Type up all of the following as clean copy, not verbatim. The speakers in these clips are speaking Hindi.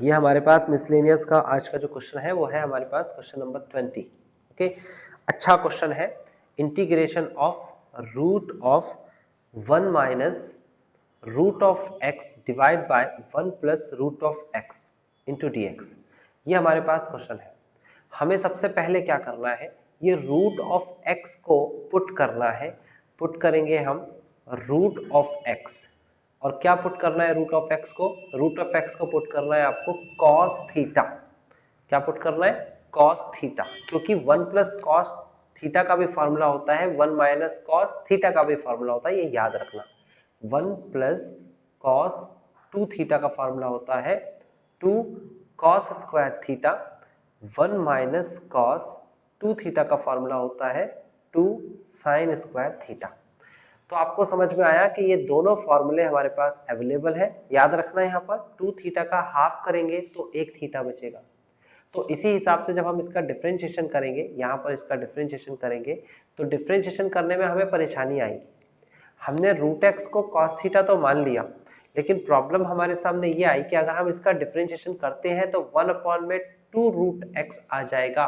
ये हमारे पास मिसलेनियस का आज का जो क्वेश्चन है वो है हमारे पास क्वेश्चन नंबर 20। ओके, अच्छा क्वेश्चन है। Integration of root of 1 minus root of X divide by 1 plus root of X into D X, ये हमारे पास क्वेश्चन है। हमें सबसे पहले क्या करना है, ये रूट ऑफ एक्स को पुट करना है। पुट करेंगे हम रूट ऑफ एक्स, और क्या पुट करना है रूट ऑफ एक्स को, रूट ऑफ एक्स को पुट करना है आपको कॉस थीटा। क्या पुट करना है, कॉस थीटा, क्योंकि 1 प्लस कॉस थीटा का भी फॉर्मूला होता है, 1 माइनस कॉस थीटा का भी फॉर्मूला होता है, ये याद रखना। 1 प्लस कॉस 2 थीटा का फॉर्मूला होता है 2 cos square theta, 1 minus cos 2 theta का फॉर्मूला होता है 2 साइन स्क्वायर थीटा। तो आपको समझ में आया कि ये दोनों फॉर्मूले हमारे पास अवेलेबल है। याद रखना यहाँ पर 2 थीटा का हाफ करेंगे तो 1 थीटा बचेगा। तो इसी हिसाब से जब हम इसका डिफरेंशिएशन करेंगे, यहाँ पर इसका डिफरेंशिएशन करेंगे, तो डिफरेंशिएशन करने में हमें परेशानी आएगी। हमने रूट एक्स को कॉस थीटा तो मान लिया, लेकिन प्रॉब्लम हमारे सामने ये आई कि अगर हम इसका डिफरेंशिएशन करते हैं तो 1 अपॉन में 2 रूट एक्स आ जाएगा,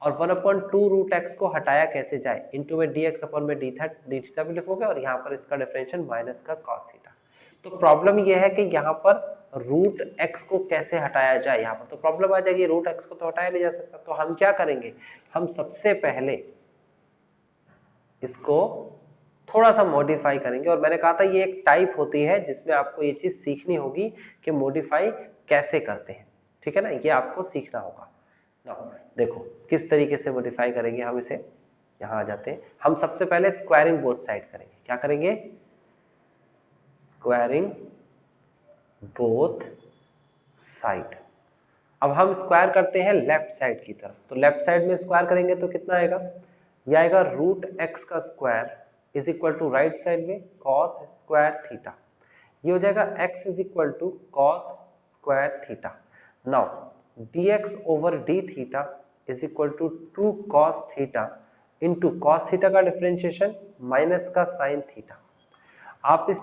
और 1/2 रूट एक्स को हटाया कैसे जाए, इंटू में डी एक्स अपॉन में डी थीटा भी लिखोगे, और यहाँ पर इसका डिफरेंशियल माइनस का कॉस थीटा। तो प्रॉब्लम ये है कि यहाँ पर रूट एक्स को कैसे हटाया जाए। यहाँ पर तो प्रॉब्लम आ जाएगी, रूट एक्स को तो हटाया नहीं जा सकता। तो हम क्या करेंगे, हम सबसे पहले इसको थोड़ा सा मॉडिफाई करेंगे, और मैंने कहा था ये एक टाइप होती है जिसमें आपको ये चीज सीखनी होगी कि मॉडिफाई कैसे करते हैं। ठीक है ना, ये आपको सीखना होगा। देखो किस तरीके से मॉडिफाई करेंगे हम इसे। यहां आ जाते हैं, हम सबसे पहले स्क्वायरिंग बोथ साइड करेंगे। क्या करेंगे, स्क्वायरिंग बोथ साइड। अब हम स्क्वायर करते हैं लेफ्ट साइड की तरफ, तो लेफ्ट साइड में स्क्वायर करेंगे तो कितना आएगा, यह आएगा रूट एक्स का square is equal to right side में कॉस स्क्वायर थीटा। ये हो जाएगा x is equal to cos square theta. Now dx over D theta is equal to 2 cos theta into cos theta का डिफरेंशिएशन माइनस का साइन थीटा। आप इस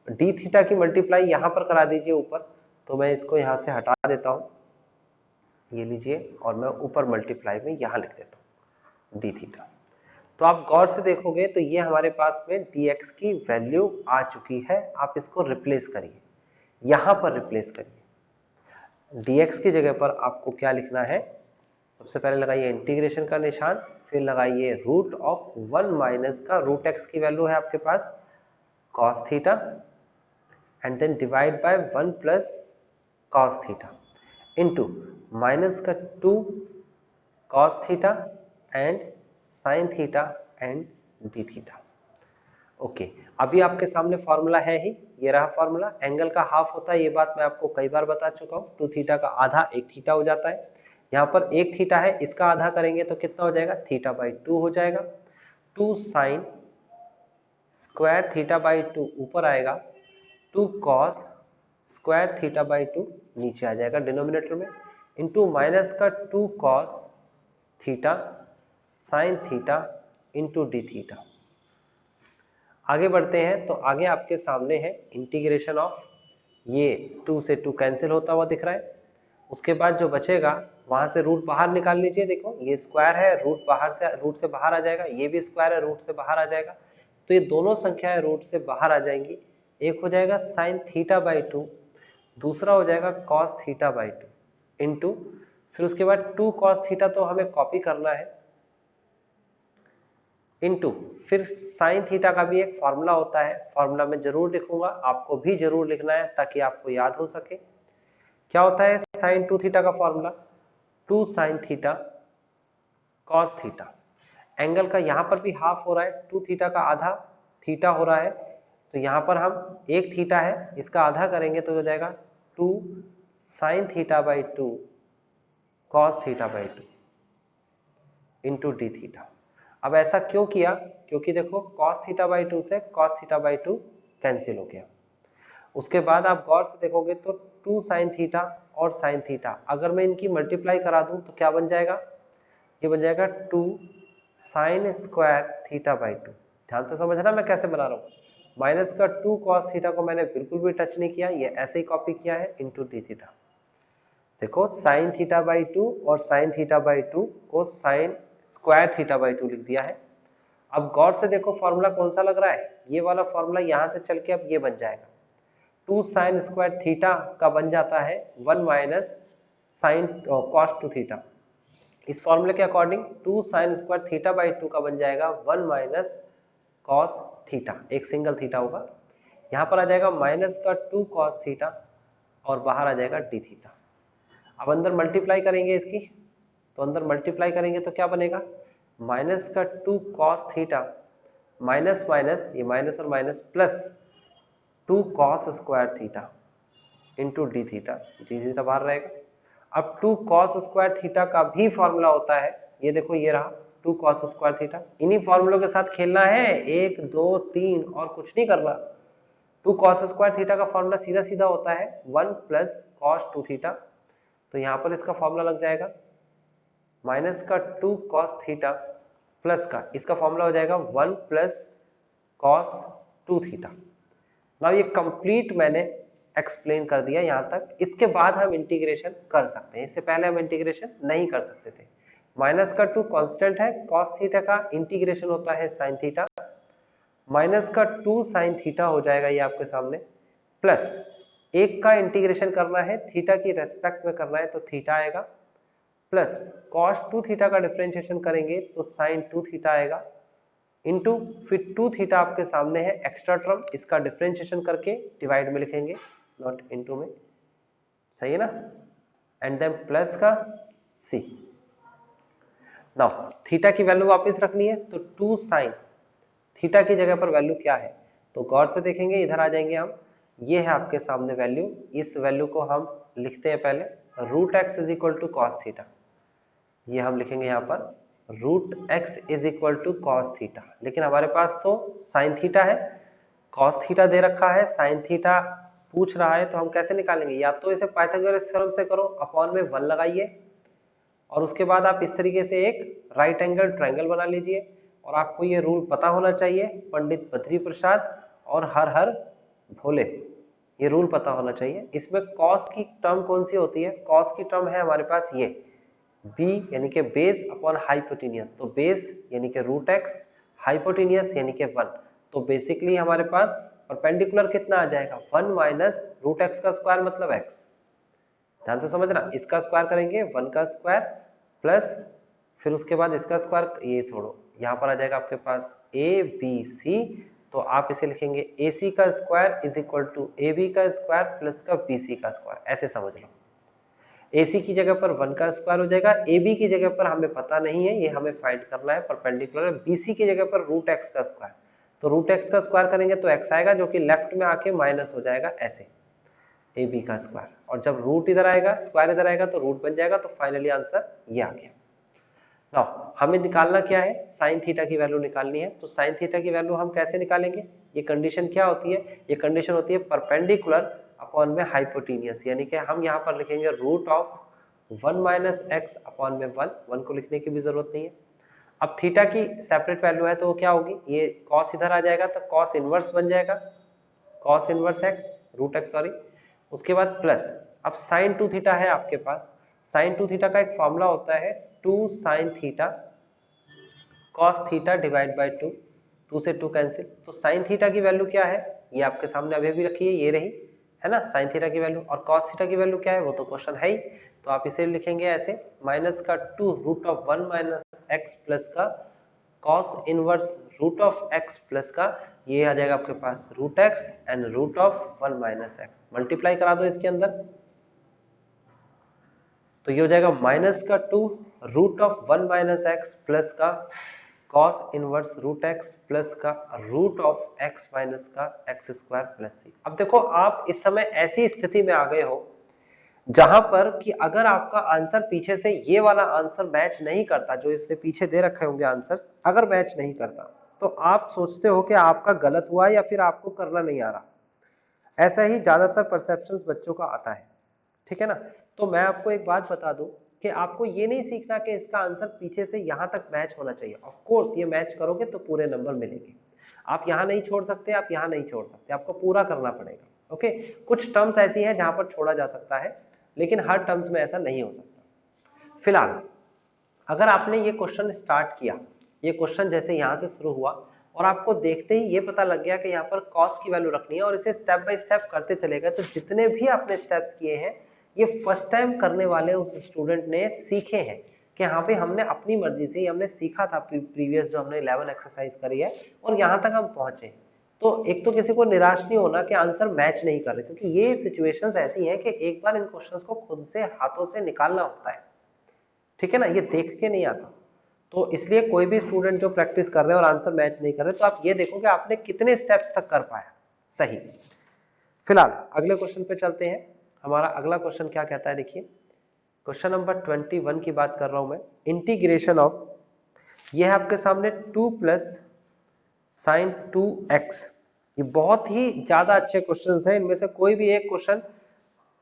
डी थीटा की मल्टीप्लाई यहां पर करा दीजिए ऊपर, तो मैं इसको यहां से हटा देता हूं, ये लीजिए, और मैं ऊपर मल्टीप्लाई में यहां लिख देता हूं डी थीटा। तो आप गौर से देखोगे तो ये हमारे पास में dx की वैल्यू आ चुकी है। आप इसको रिप्लेस करिए, यहां पर रिप्लेस करिए। dx की जगह पर आपको क्या लिखना है, सबसे पहले लगाइए इंटीग्रेशन का निशान, फिर लगाइए रूट ऑफ 1 माइनस का रूट एक्स की वैल्यू है आपके पास cos theta, and then divide by 1 plus cos theta into minus का 2 cos theta and sine theta and D theta. Okay, अभी आपके सामने फॉर्मूला है ही, ये रहा फॉर्मूला। एंगल का हाफ होता है, ये बात मैं आपको कई बार बता चुका हूँ। 2 थीटा का आधा 1 थीटा हो जाता है। यहाँ पर 1 थीटा है, इसका आधा करेंगे तो कितना हो जाएगा, थीटा बाई 2 हो जाएगा। 2 साइन स्क्वायर थीटा बाई 2 ऊपर आएगा, 2 कॉस स्क्वायर थीटा बाई 2 नीचे आ जाएगा डिनोमिनेटर में, इंटू माइनस का 2 cos theta sine theta into D theta. आगे बढ़ते हैं, तो आगे आपके सामने है इंटीग्रेशन ऑफ, ये 2 से 2 कैंसिल होता हुआ दिख रहा है। उसके बाद जो बचेगा वहां से रूट बाहर निकाल लीजिए। देखो ये स्क्वायर है, रूट से बाहर आ जाएगा, ये भी स्क्वायर है, रूट से बाहर आ जाएगा। तो ये दोनों संख्याएं रूट से बाहर आ जाएंगी। एक हो जाएगा साइन थीटा बाई 2, दूसरा हो जाएगा कॉस थीटा बाई 2 इंटू, फिर उसके बाद 2 कॉस थीटा तो हमें कॉपी करना है, इंटू फिर साइन थीटा का भी एक फॉर्मूला होता है, फॉर्मूला में जरूर लिखूंगा, आपको भी जरूर लिखना है ताकि आपको याद हो सके। क्या होता है साइन 2 थीटा का formula, 2 sign theta cos theta. Angle का यहां पर भी हाफ हो रहा है, 2 थीटा का आधा थीटा हो रहा है, तो यहां पर हम 1 थीटा है, इसका आधा करेंगे तो हो जाएगा 2 sine theta by 2 cos theta by 2 into D theta. अब ऐसा क्यों किया, क्योंकि देखो cos थीटा बाई 2 से cos थीटा बाई 2 कैंसिल हो गया। उसके बाद आप गौर से देखोगे तो 2 साइन थीटा और साइन थीटा, अगर मैं इनकी मल्टीप्लाई करा दूं तो क्या बन जाएगा, ये बन जाएगा 2 साइन स्क्वायर थीटा बाई 2। ध्यान से समझना मैं कैसे बना रहा हूँ, माइनस का 2 cos थीटा को मैंने बिल्कुल भी टच नहीं किया, ये ऐसे ही कॉपी किया है, इंटू डी थीटा। देखो साइन थीटा बाई 2 और साइन थीटा बाई 2 को साइन स्क्वायर थीटा बाई 2 लिख दिया है। अब गौर से देखो फॉर्मूला कौन सा लग रहा है, ये वाला फॉर्मूला यहां से चल के अब ये बन जाएगा 2 साइन स्क्वायर थीटा का बन जाता है 1 माइनस साइन कॉस 2 थीटा। इस फॉर्मूले के according 2 sine square theta by 2 का बन जाएगा 1 माइनस कॉस थीटा, एक सिंगल थीटा होगा, यहाँ पर आ जाएगा माइनस का 2 कॉस थीटा और बाहर आ जाएगा डी थीटा। अब अंदर मल्टीप्लाई करेंगे इसकी, तो अंदर मल्टीप्लाई करेंगे तो क्या बनेगा माइनस का 2 कॉस थीटा माइनस माइनस ये माइनस और minus plus 2 cos square theta into D theta बाहर रहेगा। अब 2 कॉस स्क्वायर थीटा का भी फॉर्मूला होता है, ये देखो ये रहा 2 कॉस स्क्वायर थीटा। इन्हीं फॉर्मूलों के साथ खेलना है, 1 2 3 और कुछ नहीं करना। 2 कॉस स्क्वायर थीटा का फॉर्मूला सीधा सीधा होता है 1 प्लस कॉस 2 थीटा, तो यहाँ पर इसका फॉर्मूला लग जाएगा माइनस का 2 कॉस थीटा प्लस का इसका फॉर्मूला हो जाएगा 1 प्लस कॉस 2 थीटा। नाउ ये कंप्लीट मैंने एक्सप्लेन कर दिया यहाँ तक। इसके बाद हम इंटीग्रेशन कर सकते हैं, इससे पहले हम इंटीग्रेशन नहीं कर सकते थे। माइनस का 2 कांस्टेंट है, कॉस थीटा का इंटीग्रेशन होता है साइन थीटा, माइनस का 2 साइन थीटा हो जाएगा ये आपके सामने, प्लस 1 का इंटीग्रेशन करना है थीटा की रेस्पेक्ट में करना है तो थीटा आएगा, प्लस कॉस 2 थीटा का डिफरेंशिएशन करेंगे तो साइन 2 थीटा आएगा, इंटू फिर 2 थीटा आपके सामने है एक्स्ट्रा टर्म, इसका डिफरेंशिएशन करके डिवाइड में लिखेंगे नॉट इनटू में, सही है ना, एंड देन प्लस का सी। नाउ थीटा की वैल्यू वापस रखनी है तो 2 साइन थीटा की जगह पर वैल्यू क्या है, तो गौर से देखेंगे, इधर आ जाएंगे हम, ये है आपके सामने वैल्यू, इस वैल्यू को हम लिखते हैं पहले root X is equal to cos theta, ये हम लिखेंगे यहाँ पर root X is equal to cos theta. लेकिन हमारे पास तो साइन थीटा है, कॉस थीटा दे रखा है, साइन थीटा पूछ रहा है, तो हम कैसे निकालेंगे, या तो इसे पाइथागोरस थ्योरम से करो, अपॉन में 1 लगाइए और उसके बाद आप इस तरीके से एक राइट एंगल ट्रायंगल बना लीजिए। और आपको ये रूल पता होना चाहिए, पंडित बद्री प्रसाद और हर हर भोले, ये रूल पता होना चाहिए। इसमें कॉस की टर्म कौन सी होती है, कॉस की टर्म है हमारे पास ये b यानी कि बेस अपॉन हाइपोटेनियस, तो बेस यानी कि रूट एक्स, हाइपोटेनियस यानी कि 1, तो बेसिकली हमारे पास परपेंडिकुलर कितना आ जाएगा 1 माइनस रूट एक्स का स्क्वायर मतलब x, ध्यान से समझना, इसका स्क्वायर करेंगे 1 का स्क्वायर प्लस फिर उसके बाद इसका स्क्वायर, ये छोड़ो, यहाँ पर आ जाएगा आपके पास ए बी सी, तो आप इसे लिखेंगे ए सी का square is equal to A B का स्क्वायर प्लस का बी सी का स्क्वायर, ऐसे समझ लो। ए सी की जगह पर 1 का स्क्वायर हो जाएगा, ए बी की जगह पर हमें पता नहीं है, ये हमें फाइंड करना है परपेंडिकुलर, बी सी की जगह पर रूट एक्स का स्क्वायर, तो रूट एक्स का स्क्वायर करेंगे तो एक्स आएगा जो कि लेफ्ट में आके माइनस हो जाएगा ऐसे ए बी का स्क्वायर, और जब रूट इधर आएगा स्क्वायर इधर आएगा तो रूट बन जाएगा, तो फाइनली आंसर ये आ गया। नाउ हमें निकालना क्या है, साइन थीटा की वैल्यू निकालनी है, तो साइन थीटा की वैल्यू हम कैसे निकालेंगे, ये कंडीशन क्या होती है, ये कंडीशन होती है परपेंडिकुलर अपॉन में हाइपोटेनियस, यानी कि हम यहाँ पर लिखेंगे root of 1 minus X upon में 1 को लिखने की भी जरूरत नहीं है। अब थीटा की सेपरेट वैल्यू है तो वो क्या होगी, ये कॉस इधर आ जाएगा तो कॉस इनवर्स बन जाएगा, cos inverse X root X sorry, उसके बाद प्लस, अब साइन 2 थीटा है आपके पास, साइन 2 थीटा का एक फॉर्मूला होता है 2 sign theta cos theta divide by 2, 2 से 2 कैंसिल, तो साइन थीटा की वैल्यू क्या है, ये आपके सामने अभी भी रखी है, ये रही है ना साइन थीटा की वैल्यू, और कॉस थीटा की वैल्यू क्या है वो तो क्वेश्चन है ही, तो आप इसे लिखेंगे ऐसे माइनस का 2 root of 1 minus x plus का cos inverse root of x plus का, ये आ जाएगा आपके पास root x and root of 1 minus x, multiply करा दो इसके अंदर, तो ये हो जाएगा माइनस का 2 root of 1 minus x plus का cos inverse root x plus का रूट ऑफ एक्स माइनस का एक्स स्क्वायर प्लस सी। अब देखो आप इस समय ऐसी स्थिति में आ गए हो जहां पर कि अगर आपका आंसर पीछे से ये वाला आंसर मैच नहीं करता, जो इसने पीछे दे रखे होंगे आंसर्स, अगर मैच नहीं करता तो आप सोचते हो कि आपका गलत हुआ या फिर आपको करना नहीं आ रहा, ऐसा ही ज्यादातर परसेप्शंस बच्चों का आता है, ठीक है ना। तो मैं आपको एक बात बता दूं कि आपको ये नहीं सीखना कि इसका आंसर पीछे से यहां तक मैच होना चाहिए, ऑफ कोर्स ये मैच करोगे तो पूरे नंबर मिलेंगे, आप यहां नहीं छोड़ सकते, आप यहां नहीं छोड़ सकते, आपको पूरा करना पड़ेगा, ओके। कुछ टर्म्स ऐसी हैं जहां पर छोड़ा जा सकता है, लेकिन हर टर्म्स में ऐसा नहीं हो सकता। फिलहाल अगर आपने ये क्वेश्चन स्टार्ट किया, ये क्वेश्चन जैसे यहाँ से शुरू हुआ और आपको देखते ही ये पता लग गया कि यहाँ पर कॉस की वैल्यू रखनी है और इसे स्टेप बाय स्टेप करते चले गए, तो जितने भी आपने स्टेप्स किए हैं ये फर्स्ट टाइम करने वाले उस स्टूडेंट ने सीखे हैं कि यहाँ पे हमने अपनी मर्जी से हमने सीखा था प्रीवियस जो हमने 11 एक्सरसाइज करी है और यहाँ तक हम पहुंचे। तो एक तो किसी को निराश नहीं होना कि आंसर मैच नहीं कर रहे, क्योंकि ये सिचुएशंस ऐसी हैं कि एक बार इन क्वेश्चंस को खुद से हाथों से निकालना होता है, ठीक है ना, ये देख के नहीं आता। तो इसलिए कोई भी स्टूडेंट जो प्रैक्टिस कर रहे हैं और आंसर मैच नहीं कर रहे, तो आप ये देखो कि आपने कितने स्टेप्स तक कर पाया सही। फिलहाल अगले क्वेश्चन पे चलते हैं। हमारा अगला क्वेश्चन क्या कहता है, देखिए क्वेश्चन नंबर 21 की बात कर रहा हूं मैं। इंटीग्रेशन ऑफ, ये है आपके सामने 2 प्लस साइन 2x। ये बहुत ही ज्यादा अच्छे क्वेश्चंस हैं, इनमें से कोई भी एक क्वेश्चन,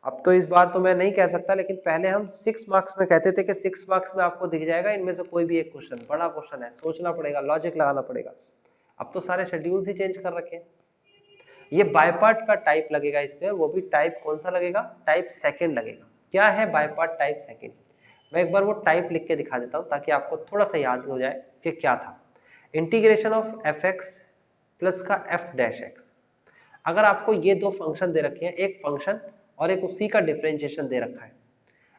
अब तो इस बार तो मैं नहीं कह सकता, लेकिन पहले हम 6 मार्क्स में कहते थे कि 6 मार्क्स में आपको दिख जाएगा इनमें से कोई भी एक क्वेश्चन। बड़ा क्वेश्चन है, सोचना पड़ेगा, लॉजिक लगाना पड़ेगा। अब तो सारे शेड्यूल्स ही चेंज कर रखे हैं। ये बायपार्ट का टाइप लगेगा इसमें, वो भी टाइप कौन सा लगेगा, टाइप सेकंड लगेगा। क्या है बायपार्ट टाइप सेकंड, मैं एक बार वो टाइप लिख के दिखा देता हूँ ताकि आपको थोड़ा सा याद हो जाए कि क्या था। Integration of F x plus का एफ डैश एक्स। अगर आपको ये दो फंक्शन दे रखे हैं, एक फंक्शन और एक उसी का डिफरेंशिएशन दे रखा है,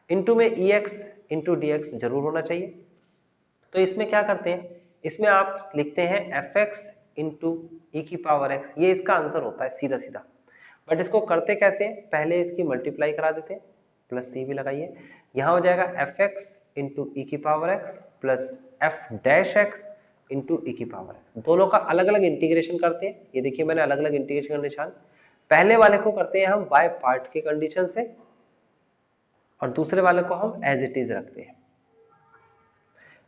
इनटू में ई एक्स इंटू डी एक्स जरूर होना चाहिए। तो इसमें क्या करते हैं, इसमें आप लिखते हैं एफ एक्स इंटू ई की पावर एक्स, ये इसका आंसर होता है सीधा सीधा। बट इसको करते कैसे हैं, पहले इसकी मल्टीप्लाई करा देते हैं, प्लस सी भी लगाइए, यहाँ हो जाएगा एफ एक्स इंटू ई की power x plus f dash x into e की पावर एक्स। दोनों का अलग अलग इंटीग्रेशन करते हैं, ये देखिए मैंने अलग अलग इंटीग्रेशन का निशान। पहले वाले को करते हैं हम बाय पार्ट के कंडीशन से और दूसरे वाले को हम एज इट इज रखते हैं।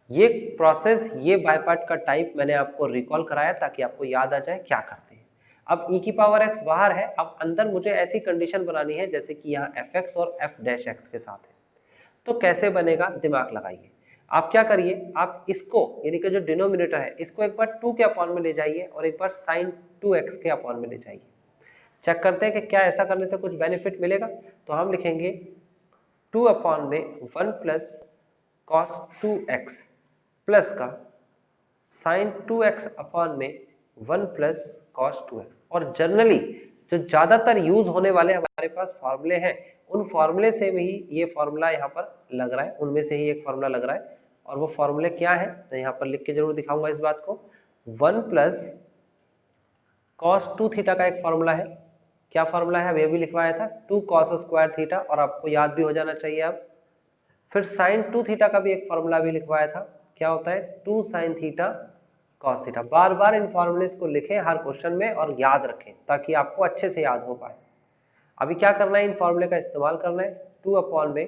ये प्रोसेस, ये बाय पार्ट का टाइप मैंने आपको रिकॉल कराया ताकि आपको याद आ जाए क्या करते हैं। अब e की पावर x बाहर है, अब अंदर मुझे ऐसी कंडीशन बनानी है जैसे कि यहाँ fx और f डैश x के साथ है। तो कैसे बनेगा, दिमाग लगाइए। आप क्या करिए, आप इसको यानी कि जो डिनोमिनेटर है इसको एक बार 2 के अपॉन में ले जाइए और एक बार साइन 2x के अपॉन में ले जाइए। चेक करते हैं कि क्या ऐसा करने से कुछ बेनिफिट मिलेगा। तो हम लिखेंगे 2 अपॉन में 1 प्लस कॉस 2x प्लस का साइन 2x अपॉन में 1 प्लस कॉस 2x। और जनरली जो ज्यादातर यूज होने वाले हमारे पास फॉर्मूले हैं, उन फॉर्मूले से भी ये फॉर्मूला यहाँ पर लग रहा है, उनमें से ही एक फॉर्मूला लग रहा है। और वो फॉर्मूले क्या है, तो यहाँ पर लिख के जरूर दिखाऊंगा इस बात को। 1 प्लस कॉस 2 थीटा का एक फॉर्मूला है, क्या फॉर्मूला है, अभी लिखवाया था 2 कॉस स्क्वायर थीटा, और आपको याद भी हो जाना चाहिए अब। फिर साइन 2 थीटा का भी एक फॉर्मूला भी लिखवाया था, क्या होता है 2 साइन थीटा कॉस थीटा। बार बार इन फॉर्मूलेस को लिखें हर क्वेश्चन में और याद रखें ताकि आपको अच्छे से याद हो पाए। अभी क्या करना है, इन फॉर्मूले का इस्तेमाल करना है। 2 अपॉन में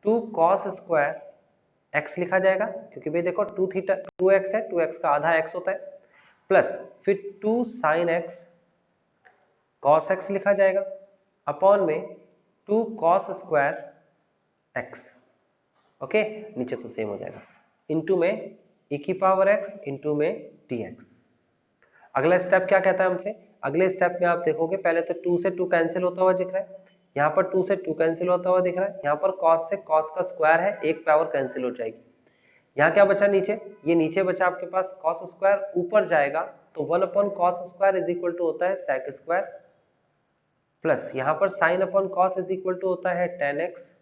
2 कॉस स्क्वायर एक्स लिखा जाएगा, क्योंकि भाई देखो 2 थीटा 2x है, 2x का आधा x होता है, प्लस फिर 2 साइन एक्स कॉस एक्स लिखा जाएगा, अपॉन में 2 कॉस स्क्वायर एक्स, ओके नीचे तो सेम हो जाएगा, इंटू में e की पावर x इंटू में dx। अगला स्टेप क्या कहता है हमसे, अगले स्टेप में आप देखोगे पहले तो 2 से 2 कैंसिल होता हुआ दिख रहा है, यहाँ पर 2 से 2 कैंसिल होता हुआ दिख रहा है, यहाँ पर cos से cos का स्क्वायर है, एक पावर कैंसिल हो जाएगी। यहाँ क्या बचा नीचे, ये नीचे बचा आपके पास cos स्क्वायर, ऊपर जाएगा तो 1 upon cos square is equal to होता है sec स्क्वायर, प्लस यहाँ पर sine upon cos is equal to होता है tan x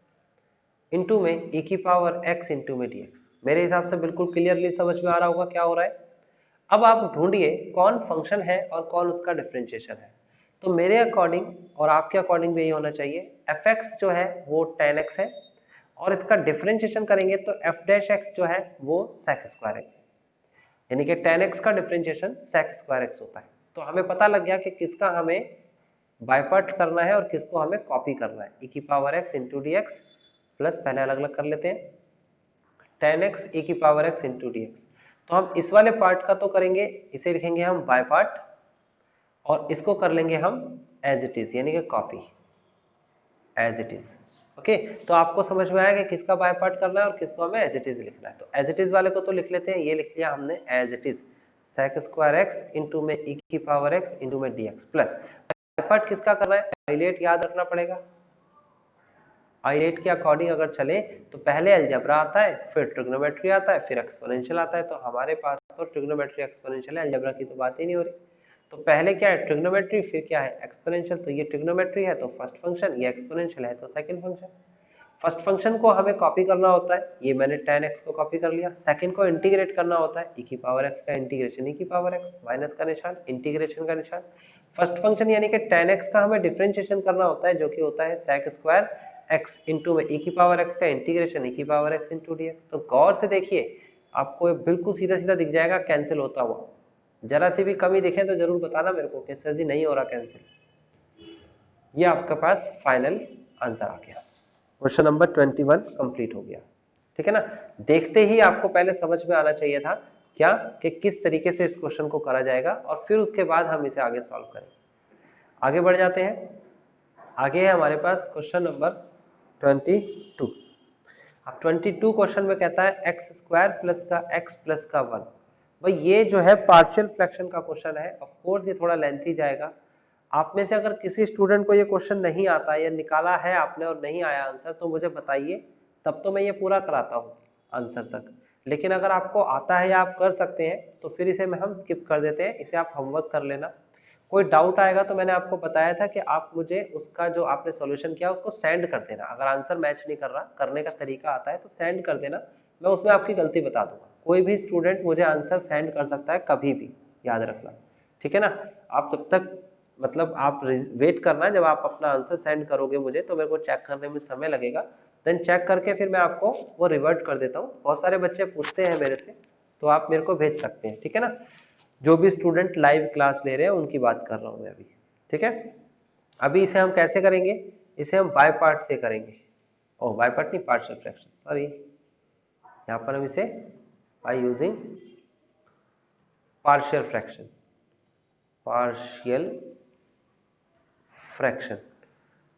इंटू में e की पावर x इंटू में dx। मेरे हिसाब से बिल्कुल क्लियरली समझ में आ रहा होगा क्या हो रहा है। अब आप ढूंढिए कौन फंक्शन है और कौन उसका डिफरेंशिएशन है। तो मेरे अकॉर्डिंग और आपके अकॉर्डिंग भी यही होना चाहिए, fx जो है वो tan x है और इसका डिफरेंशिएशन करेंगे तो f डैश x जो है वो sec स्क्वायर x, यानी कि tan x का डिफरेंशिएशन sec स्क्वायर x होता है। तो हमें पता लग गया कि किसका हमें बाय पार्ट करना है और किसको हमें कॉपी करना है, e की power x into D x, plus पहले अलग अलग कर लेते हैं tan x e की power x into D x. तो हम इस वाले पार्ट का तो करेंगे, इसे लिखेंगे हम बाय पार्ट और इसको कर लेंगे हम एज इट इज, यानी कि copy as it is. Okay, तो आपको समझ में आया कि किसका बाय पार्ट करना है और किसको हमें एज इट इज लिखना है। तो एज इट इज वाले को तो लिख लेते हैं, ये लिख लिया हमने as it is sec square x into में e की पावर x इंटू में dx, प्लस बाय पार्ट किसका करना है, हाईलाइट याद रखना पड़ेगा। I8 के अकॉर्डिंग अगर चले तो पहले अलजेब्रा आता है, फिर ट्रिग्नोमेट्री आता है, फिर एक्सपोनेंशियल आता है। तो हमारे पास तो ट्रिग्नोमेट्री एक्सपोनेंशियल है, अलजेब्रा की तो बात ही नहीं हो रही। तो पहले क्या है ट्रिग्नोमेट्री, फिर क्या है एक्सपोनेंशियल। तो ये ट्रिग्नोमेट्री है तो फर्स्ट फंक्शन, ये एक्सपोनेंशियल है तो सेकंड फंक्शन। फर्स्ट फंक्शन को हमें कॉपी करना होता है, ये मैंने tan x को कॉपी कर लिया। सेकंड को इंटीग्रेट करना होता है, e की पावर x का इंटीग्रेशन e की पावर x, माइनस का निशान, इंटीग्रेशन का निशान। फर्स्ट फंक्शन यानी कि tan x का हमें डिफरेंशिएशन करना होता है, जो कि होता है sec स्क्वायर x इंटू में e की पावर x का इंटीग्रेशन e की पावर x इंटू dx। तो गौर से देखिए, आपको बिल्कुल सीधा सीधा दिख जाएगा कैंसिल होता हुआ। जरा सी भी कमी दिखे तो जरूर बताना मेरे को कि सर जी नहीं हो रहा कैंसिल। ये आपके पास फाइनल आंसर आ गया। क्वेश्चन नंबर 21 कंप्लीट हो गया। ठीक है ना। देखते ही आपको पहले समझ में आना चाहिए था क्या कि किस तरीके से इस क्वेश्चन को करा जाएगा, और फिर उसके बाद हम इसे आगे सॉल्व करें। आगे बढ़ जाते हैं। आगे है हमारे पास क्वेश्चन नंबर 22। अब 22 क्वेश्चन में कहता है एक्स स्क्वायर प्लस का एक्स प्लस का 1। भाई ये जो है पार्शियल फ्रैक्शन का क्वेश्चन है। ऑफ कोर्स ये थोड़ा लेंथी जाएगा। आप में से अगर किसी स्टूडेंट को ये क्वेश्चन नहीं आता या निकाला है आपने और नहीं आया आंसर, तो मुझे बताइए, तब तो मैं ये पूरा कराता हूँ आंसर तक। लेकिन अगर आपको आता है या आप कर सकते हैं तो फिर इसे हम स्किप कर देते हैं, इसे आप होमवर्क कर लेना। कोई डाउट आएगा तो मैंने आपको बताया था कि आप मुझे उसका जो आपने सॉल्यूशन किया उसको सेंड कर देना। अगर आंसर मैच नहीं कर रहा, करने का तरीका आता है तो सेंड कर देना, मैं उसमें आपकी गलती बता दूंगा। कोई भी स्टूडेंट मुझे आंसर सेंड कर सकता है कभी भी, याद रखना। ठीक है ना। आप तब तक मतलब आप वेट करना, जब आप अपना आंसर सेंड करोगे मुझे तो मेरे को चेक करने में समय लगेगा। देन चेक करके फिर मैं आपको वो रिवर्ट कर देता हूँ। बहुत सारे बच्चे पूछते हैं मेरे से, तो आप मेरे को भेज सकते हैं। ठीक है ना। जो भी स्टूडेंट लाइव क्लास ले रहे हैं उनकी बात कर रहा हूँ मैं अभी। ठीक है। अभी इसे हम कैसे करेंगे, इसे हम बाय पार्ट से करेंगे। ओ बाय पार्ट नहीं, पार्शियल फ्रैक्शन, सॉरी। यहाँ पर हम इसे by using partial fraction, partial fraction.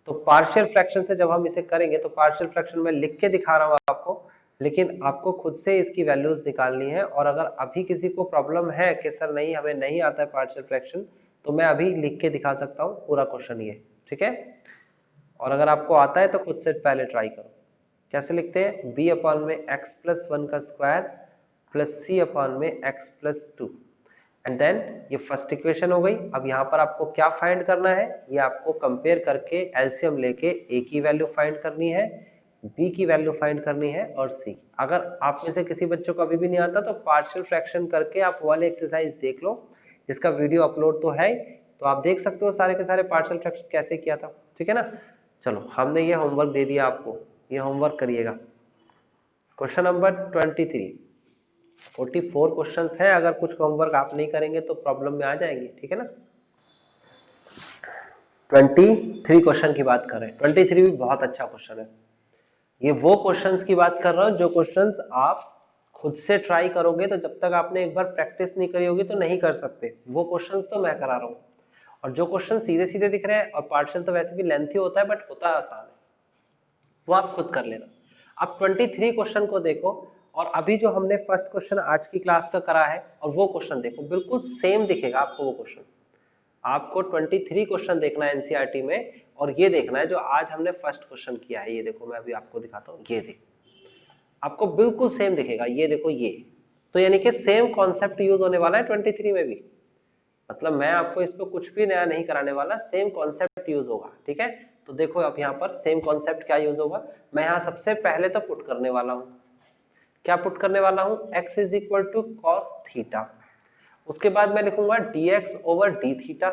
तो पार्शियल फ्रैक्शन से जब हम इसे करेंगे तो पार्शियल फ्रैक्शन में लिख के दिखा रहा हूं आपको, लेकिन आपको खुद से इसकी वैल्यूज निकालनी है। और अगर अभी किसी को प्रॉब्लम है कि सर नहीं हमें नहीं आता है पार्शियल फ्रैक्शन, तो मैं अभी लिख के दिखा सकता हूँ पूरा क्वेश्चन ये। ठीक है। और अगर आपको आता है तो खुद से पहले ट्राई करो। कैसे लिखते हैं, b अपॉन में x प्लस 1 का स्क्वायर प्लस c अपॉन में x प्लस 2, एंड देन ये फर्स्ट इक्वेशन हो गई। अब यहाँ पर आपको क्या फाइंड करना है, ये आपको कंपेयर करके एलसीएम लेके a की वैल्यू फाइंड करनी है, b की वैल्यू फाइंड करनी है, और c। अगर आप में से किसी बच्चों को अभी भी नहीं आता तो पार्शियल फ्रैक्शन करके आप वाले एक्सरसाइज देख लो, जिसका वीडियो अपलोड तो है, तो आप देख सकते हो सारे के सारे पार्शियल फ्रैक्शन कैसे किया था। ठीक है ना। चलो हमने ये होमवर्क दे दिया आपको, ये होमवर्क करिएगा। क्वेश्चन नंबर 23, 44 क्वेश्चंस हैं। अगर कुछ होमवर्क आप नहीं करेंगे तो प्रॉब्लम में आ जाएंगे। ठीक है ना। 23 क्वेश्चन की बात कर रहे हैं। 23 भी बहुत अच्छा क्वेश्चन है। ये वो क्वेश्चंस की बात कर रहा हूं जो क्वेश्चंस आप खुद से ट्राई करोगे, तो जब तक आपने एक बार प्रैक्टिस नहीं करी होगी तो नहीं कर सकते। वो क्वेश्चंस तो मैं करा रहा हूँ। और जो क्वेश्चन सीधे सीधे दिख रहे हैं, और पार्शियल तो वैसे भी लेंथी होता है बट होता आसान है, वो आप खुद कर लेना। अब 23 क्वेश्चन को देखो, और अभी जो हमने फर्स्ट क्वेश्चन आज की क्लास का करा है और वो क्वेश्चन देखो, बिल्कुल सेम दिखेगा आपको वो क्वेश्चन। आपको 23 क्वेश्चन देखना है एनसीईआरटी में, और ये देखना है जो आज हमने फर्स्ट क्वेश्चन किया है। ये देखो मैं अभी आपको दिखाता हूँ, ये देखो आपको बिल्कुल सेम दिखेगा। ये देखो ये, तो यानी कि सेम कॉन्सेप्ट यूज होने वाला है 23 में भी। मतलब मैं आपको इस पर कुछ भी नया नहीं कराने वाला, सेम कॉन्सेप्ट यूज होगा। ठीक है। तो देखो अब यहाँ पर सेम कॉन्सेप्ट क्या यूज होगा। मैं यहाँ सबसे पहले तो पुट करने वाला हूँ, क्या पुट करने वाला हूँ, x is equal to cos theta. उसके बाद मैं लिखूंगा dx over D theta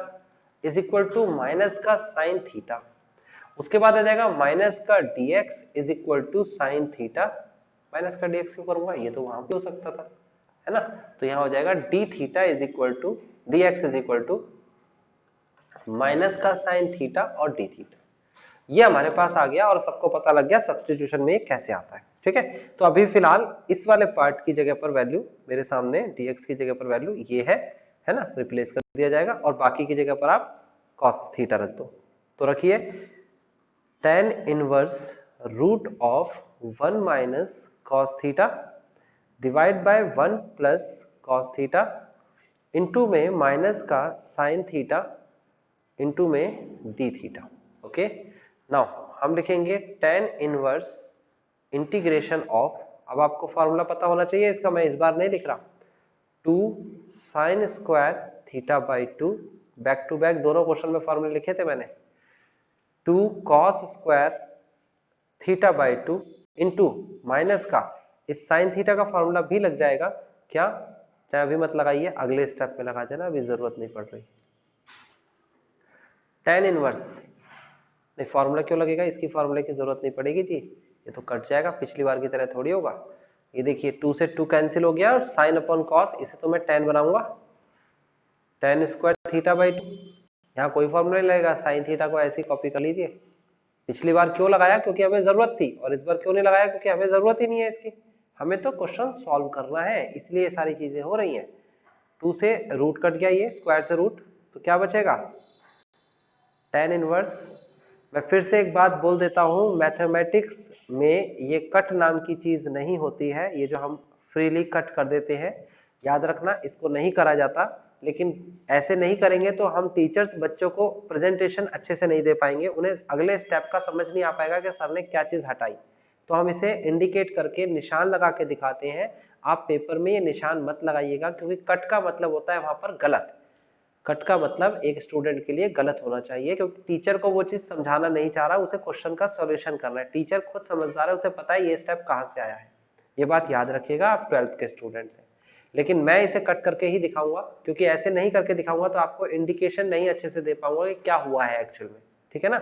is equal to minus का साइन थीटा। उसके बाद आ जाएगा माइनस का dx is equal to sine theta. Minus का dx क्यों करूंगा, ये तो वहां पे हो सकता था, है ना। तो यहाँ हो जाएगा d theta is equal to dx is equal to minus का साइन थीटा और डी थीटा। ये हमारे पास आ गया और सबको पता लग गया सब्स्टिट्यूशन में ये कैसे आता है। ठीक है। तो अभी फिलहाल इस वाले पार्ट की जगह पर वैल्यू मेरे सामने dx की जगह पर वैल्यू ये है ना, रिप्लेस कर दिया जाएगा, और बाकी की जगह पर आप cos थीटा रख दो। तो रखिए tan inverse root of 1 minus cos theta divide by 1 plus cos theta into में माइनस का साइन थीटा इंटू में डी थीटा। ओके। नाउ हम लिखेंगे tan इनवर्स इंटीग्रेशन ऑफ, अब आपको फॉर्मूला पता होना चाहिए इसका, मैं इस बार नहीं लिख रहा, 2 sin square theta by 2, back to back दोनों क्वेश्चन में फॉर्मूले लिखे थे मैंने, 2 cos square theta by 2 into minus का इस साइन थीटा का फॉर्मूला भी लग जाएगा क्या, चाहे अभी मत लगाइए, अगले स्टेप में लगा देना, अभी जरूरत नहीं पड़ रही। tan इनवर्स नहीं, फॉर्मूला क्यों लगेगा, इसकी फॉर्मूले की जरूरत नहीं पड़ेगी जी, ये तो कट जाएगा, पिछली बार की तरह थोड़ी होगा। ये देखिए 2 से 2 कैंसिल हो गया और साइन अपॉन कॉस, इसे तो मैं tan बनाऊंगा, tan स्क्वायर थीटा बाई 2, यहाँ कोई फॉर्मूला नहीं लगेगा, साइन थीटा को ऐसे ही कॉपी कर लीजिए। पिछली बार क्यों लगाया, क्योंकि हमें जरूरत थी, और इस बार क्यों नहीं लगाया, क्योंकि हमें जरूरत ही नहीं है इसकी, हमें तो क्वेश्चन सॉल्व करना है, इसलिए ये सारी चीजें हो रही हैं। 2 से रूट कट गया, ये स्क्वायर से रूट, तो क्या बचेगा tan इनवर्स। मैं फिर से एक बात बोल देता हूं, मैथमेटिक्स में ये कट नाम की चीज नहीं होती है, ये जो हम फ्रीली कट कर देते हैं, याद रखना इसको नहीं करा जाता, लेकिन ऐसे नहीं करेंगे तो हम टीचर्स बच्चों को प्रेजेंटेशन अच्छे से नहीं दे पाएंगे, उन्हें अगले स्टेप का समझ नहीं आ पाएगा कि सर ने क्या चीज हटाई। तो हम इसे इंडिकेट करके निशान लगा के दिखाते हैं, आप पेपर में ये निशान मत लगाइएगा, क्योंकि कट का मतलब होता है वहां पर गलत, कट का मतलब एक स्टूडेंट के लिए गलत होना चाहिए, क्योंकि टीचर को वो चीज समझाना नहीं चाह रहा, उसे क्वेश्चन का सॉल्यूशन करना है, टीचर खुद समझदार है, उसे पता है ये स्टेप कहाँ से आया है, ये बात याद रखिएगा आप 12th के स्टूडेंट से। लेकिन मैं इसे कट करके ही दिखाऊंगा, क्योंकि ऐसे नहीं करके दिखाऊंगा तो आपको इंडिकेशन नहीं अच्छे से दे पाऊंगा कि क्या हुआ है एक्चुअल में, ठीक है ना,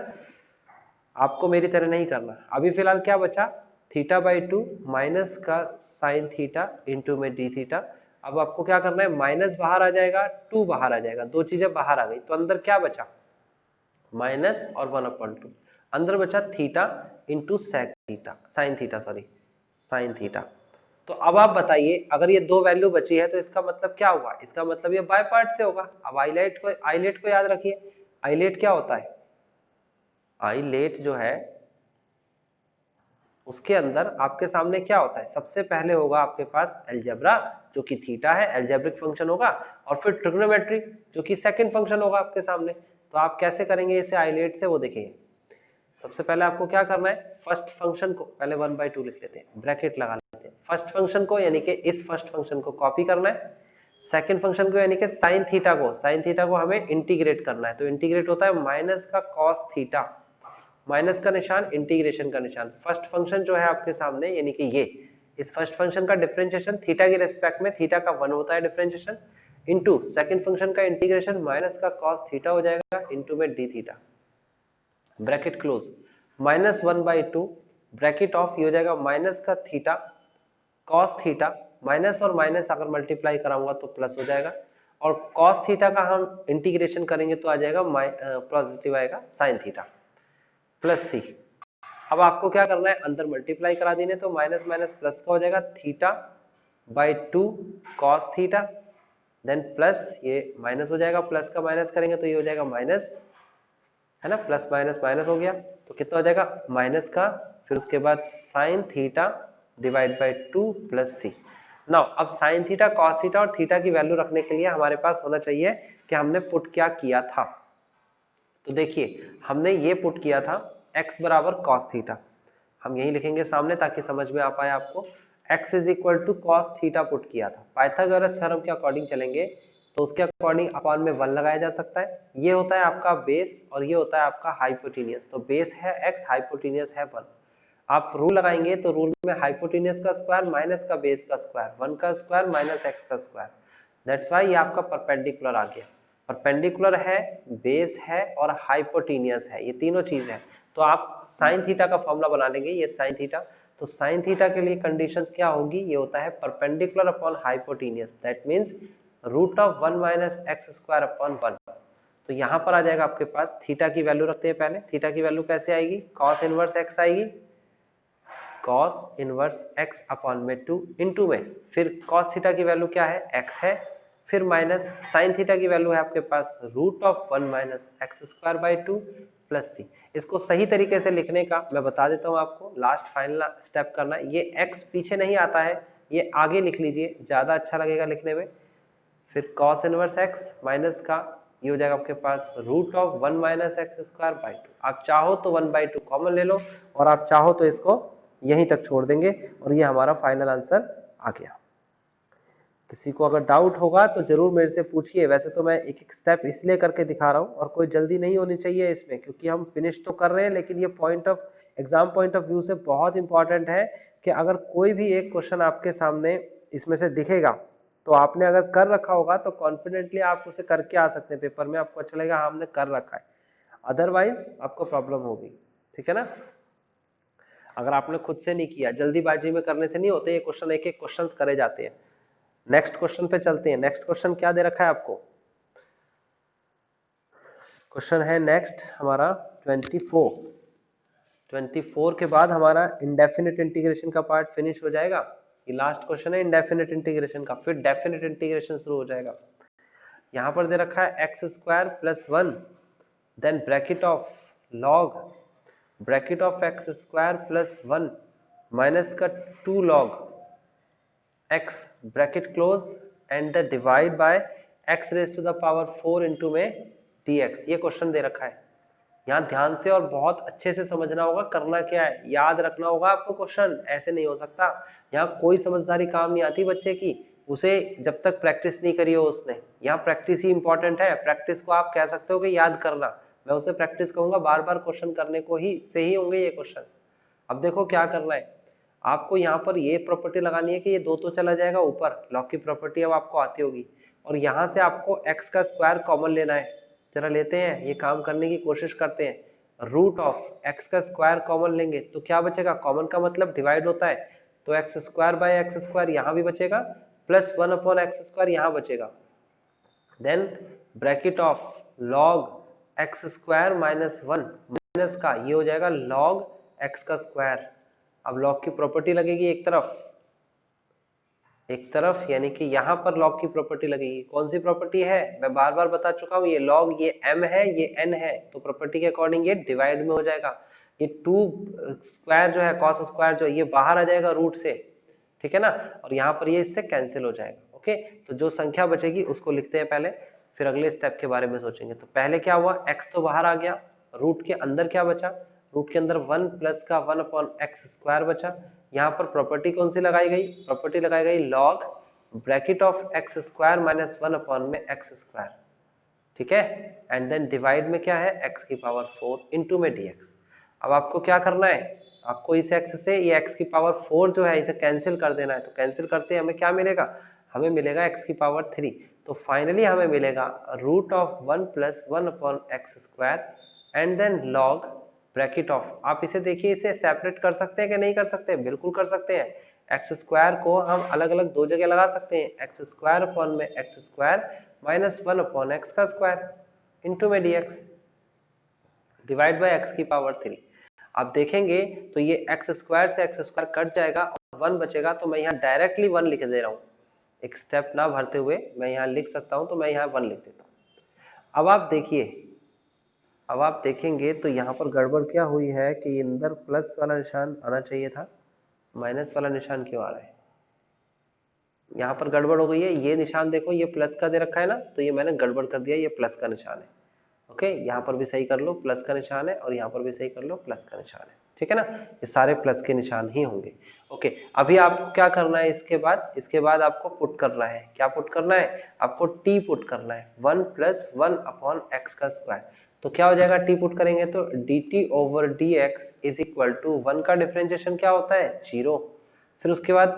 आपको मेरी तरह नहीं करना। अभी फिलहाल क्या बचा, थीटा बाई 2 माइनस का साइन थीटा इंटू में डी थीटा। अब आपको क्या करना है, माइनस बाहर आ जाएगा, 2 बाहर आ जाएगा, दो चीजें बाहर आ गई, तो अंदर क्या बचा, माइनस और 1/2, अंदर बचा theta into sec theta, sine theta, sorry sine theta. तो अब आप बताइए, अगर ये दो वैल्यू बची है तो इसका मतलब क्या हुआ, इसका मतलब ये बाय पार्ट से होगा। अब आइलेट को याद रखिए, आइलेट क्या होता है, आइलेट जो है उसके अंदर आपके सामने क्या होता है, सबसे पहले होगा आपके पास अलजेब्रा जो कि थीटा है, अलजेब्रिक फंक्शन होगा, और फिर ट्रिग्नोमेट्री जो कि सेकंड फंक्शन होगा आपके सामने। तो आप कैसे करेंगे इसे आइलेट से, वो देखेंगे। सबसे पहले आपको क्या करना है, फर्स्ट फंक्शन को पहले 1/2 लिख लेते हैं, ब्रैकेट लगा लेते हैं, फर्स्ट फंक्शन को यानी कि इस फर्स्ट फंक्शन को कॉपी करना है, सेकंड फंक्शन को यानी कि साइन थीटा को हमें इंटीग्रेट करना है, तो इंटीग्रेट होता है माइनस का कॉस थीटा, माइनस का निशान इंटीग्रेशन का निशान, फर्स्ट फंक्शन जो है आपके सामने यानी कि ये, इस फर्स्ट फंक्शन का डिफरेंशिएशन थीटा के रेस्पेक्ट में, थीटा का 1 होता है डिफरेंशिएशन, इनटू सेकंड फंक्शन का इंटीग्रेशन माइनस का cos थीटा हो जाएगा इनटू में d theta, bracket close, -1/2 bracket of, ये हो जाएगा माइनस का थीटा cos थीटा, माइनस और माइनस अगर मल्टीप्लाई कराऊंगा तो प्लस हो जाएगा, और cos थीटा का हम इंटीग्रेशन करेंगे तो आ जाएगा पॉजिटिव आएगा sin थीटा प्लस सी। अब आपको क्या करना है, अंदर मल्टीप्लाई करा देने, तो माइनस माइनस प्लस का हो जाएगा, theta by 2 cos theta, then plus ये माइनस हो जाएगा, प्लस का माइनस करेंगे तो ये हो जाएगा माइनस, है ना, प्लस माइनस माइनस हो गया, तो कितना हो जाएगा माइनस का, फिर उसके बाद sine theta divide by 2 plus C. Now अब साइन थीटा कॉस थीटा और थीटा की वैल्यू रखने के लिए हमारे पास होना चाहिए कि हमने पुट क्या किया था। तो देखिए हमने ये पुट किया था x बराबर कॉस थीटा, हम यही लिखेंगे सामने ताकि समझ में आ पाए आपको, x is equal to cos theta put किया था, पाइथागोरस थ्योरम के अकॉर्डिंग चलेंगे तो उसके अकॉर्डिंग अपॉन में 1 लगाया जा सकता है, ये होता है आपका बेस और ये होता है आपका हाइपोटेनियस, तो बेस है x, हाइपोटेनियस है 1। आप रूल लगाएंगे तो रूल में हाइपोटेनियस का स्क्वायर माइनस का बेस का स्क्वायर, 1 का स्क्वायर माइनस x का स्क्वायर, दैट्स वाई ये आपका परपेंडिकुलर आ गया, परपेंडिकुलर है, बेस है और हाइपोटेनियस है, ये तीनों चीज है। तो आप साइन थीटा का फॉर्मूला बना लेंगे, ये साइन थीटा, तो साइन थीटा के लिए कंडीशंस क्या होगी, ये होता है perpendicular upon hypotenuse, that means root of 1 minus x square upon 1। तो यहाँ पर आ जाएगा आपके पास, थीटा की वैल्यू रखते हैं पहले, थीटा की वैल्यू कैसे आएगी, कॉस इनवर्स एक्स आएगी, कॉस इनवर्स एक्स अपॉन में 2 इंटू में, फिर कॉस थीटा की वैल्यू क्या है, एक्स है, फिर माइनस साइन थीटा की वैल्यू है आपके पास root of 1 minus x square by 2 plus c. इसको सही तरीके से लिखने का मैं बता देता हूं आपको, लास्ट फाइनल स्टेप करना, ये एक्स पीछे नहीं आता है, ये आगे लिख लीजिए, ज्यादा अच्छा लगेगा लिखने में। फिर कॉस इनवर्स एक्स माइनस का ये हो जाएगा आपके पास root of 1 minus x square by 2। आप चाहो तो 1/2 कॉमन ले लो और आप चाहो तो इसको यहीं तक छोड़ देंगे और ये हमारा फाइनल आंसर आ गया। किसी को अगर डाउट होगा तो जरूर मेरे से पूछिए। वैसे तो मैं एक एक स्टेप इसलिए करके दिखा रहा हूँ और कोई जल्दी नहीं होनी चाहिए इसमें, क्योंकि हम फिनिश तो कर रहे हैं, लेकिन ये एग्जाम पॉइंट ऑफ व्यू से बहुत इंपॉर्टेंट है कि अगर कोई भी एक क्वेश्चन आपके सामने इसमें से दिखेगा तो आपने अगर कर रखा होगा तो कॉन्फिडेंटली आप उसे करके आ सकते हैं पेपर में, आपको अच्छा लगेगा हाँ हमने कर रखा है, अदरवाइज आपको प्रॉब्लम होगी। ठीक है ना, अगर आपने खुद से नहीं किया, जल्दीबाजी में करने से नहीं होते ये क्वेश्चन, एक एक क्वेश्चन करे जाते हैं। नेक्स्ट क्वेश्चन पे चलते हैं। नेक्स्ट क्वेश्चन क्या दे रखा है आपको? क्वेश्चन है नेक्स्ट हमारा 24 के बाद हमारा इंडेफिनिट इंटीग्रेशन का पार्ट फिनिश हो जाएगा। ये लास्ट क्वेश्चन है इंडेफिनिट इंटीग्रेशन का, फिर डेफिनिट इंटीग्रेशन शुरू हो जाएगा। यहां पर दे रखा है x square plus 1 then bracket of x square plus 1 minus का 2 log x bracket close and the divide by x raise to the power 4 into में dx। ये क्वेश्चन दे रखा है। यहाँ ध्यान से और बहुत अच्छे से समझना होगा, करना क्या है याद रखना होगा आपको। क्वेश्चन ऐसे नहीं हो सकता, यहाँ कोई समझदारी काम नहीं आती बच्चे की, उसे जब तक प्रैक्टिस नहीं करी हो उसने। यहाँ प्रैक्टिस ही इंपॉर्टेंट है। प्रैक्टिस को आप कह सकते हो कि याद करना, मैं उसे प्रैक्टिस कहूंगा, बार बार क्वेश्चन करने को ही से ही होंगे ये क्वेश्चन। अब देखो क्या करना है आपको, यहाँ पर ये प्रॉपर्टी लगानी है कि ये 2 तो चला जाएगा ऊपर, लॉग की प्रॉपर्टी अब आपको आती होगी, और यहाँ से आपको x का स्क्वायर कॉमन लेना है। जरा लेते हैं, ये काम करने की कोशिश करते हैं। रूट ऑफ x का स्क्वायर कॉमन लेंगे तो क्या बचेगा, कॉमन का मतलब डिवाइड होता है, तो x square by x square यहाँ भी बचेगा, प्लस 1 अपॉन एक्स स्क्वायर यहाँ बचेगा। Then bracket of log x square minus 1 minus का ये हो जाएगा लॉग एक्स का स्क्वायर। अब लॉग की प्रॉपर्टी लगेगी एक तरफ, यानी कि यहां पर लॉग की प्रॉपर्टी लगेगी। कौन सी प्रॉपर्टी है, मैं बार बार बता चुका हूं, ये लॉग, ये m है, ये n है, तो प्रॉपर्टी के अकॉर्डिंग ये डिवाइड में हो जाएगा। ये 2 स्क्वायर जो है, कॉस स्क्वायर जो है, ये बाहर आ जाएगा रूट से, ठीक है ना, और यहाँ पर ये इससे कैंसिल हो जाएगा। ओके, तो जो संख्या बचेगी उसको लिखते हैं पहले, फिर अगले स्टेप के बारे में सोचेंगे। तो पहले क्या हुआ, x तो बाहर आ गया, रूट के अंदर क्या बचा, रूट के अंदर 1 प्लस का 1 अपॉन एक्स स्क्वायर बचा। यहाँ पर प्रॉपर्टी कौन सी लगाई गई, प्रॉपर्टी लगाई गई log bracket of x square minus 1 upon में एक्स स्क्वायर, ठीक है, एंड देन डिवाइड में क्या है x की पावर 4 इंटू में dx। अब आपको क्या करना है, आपको इस x से ये x की पावर 4 जो है इसे कैंसिल कर देना है। तो कैंसिल करते हमें क्या मिलेगा, हमें मिलेगा x की पावर 3। तो फाइनली हमें मिलेगा root of 1 plus 1 upon x square and then log bracket of, आप इसे देखिए, इसे सेपरेट कर सकते हैं कि नहीं कर सकते, बिल्कुल कर सकते हैं। एक्स स्क्वायर को हम अलग अलग 2 जगह लगा सकते हैं, एक्स स्क्वायर अपॉन में x square minus 1 upon x का स्क्वायर इंटू में dx डिवाइड बाय एक्स की पावर 3। आप देखेंगे तो ये एक्स स्क्वायर से एक्स स्क्वायर कट जाएगा और 1 बचेगा, तो मैं यहाँ डायरेक्टली 1 लिख दे रहा हूँ, एक स्टेप ना भरते हुए मैं यहाँ लिख सकता हूँ, तो मैं यहाँ 1 लिख देता हूँ। अब आप देखिए, अब आप देखेंगे तो यहाँ पर गड़बड़ क्या हुई है कि अंदर प्लस वाला निशान आना चाहिए था, माइनस वाला निशान क्यों आ रहा है, यहाँ पर गड़बड़ हो गई है। ये निशान देखो, ये प्लस का दे रखा है ना, तो ये मैंने गड़बड़ कर दिया, ये प्लस का निशान है। ओके, यहाँ पर भी सही कर लो, प्लस का निशान है, और यहाँ पर भी सही कर लो, प्लस का निशान है, ठीक है ना, ये सारे प्लस के निशान ही होंगे। ओके, अभी आपको क्या करना है, इसके बाद आपको पुट करना है, क्या पुट करना है, आपको टी पुट करना है, 1 प्लस 1 अपॉन एक्स का स्क्वायर। तो क्या हो जाएगा, टी पुट करेंगे तो dt over dx is equal to 1 का डिफरेंशिएशन क्या होता है, 0, फिर उसके बाद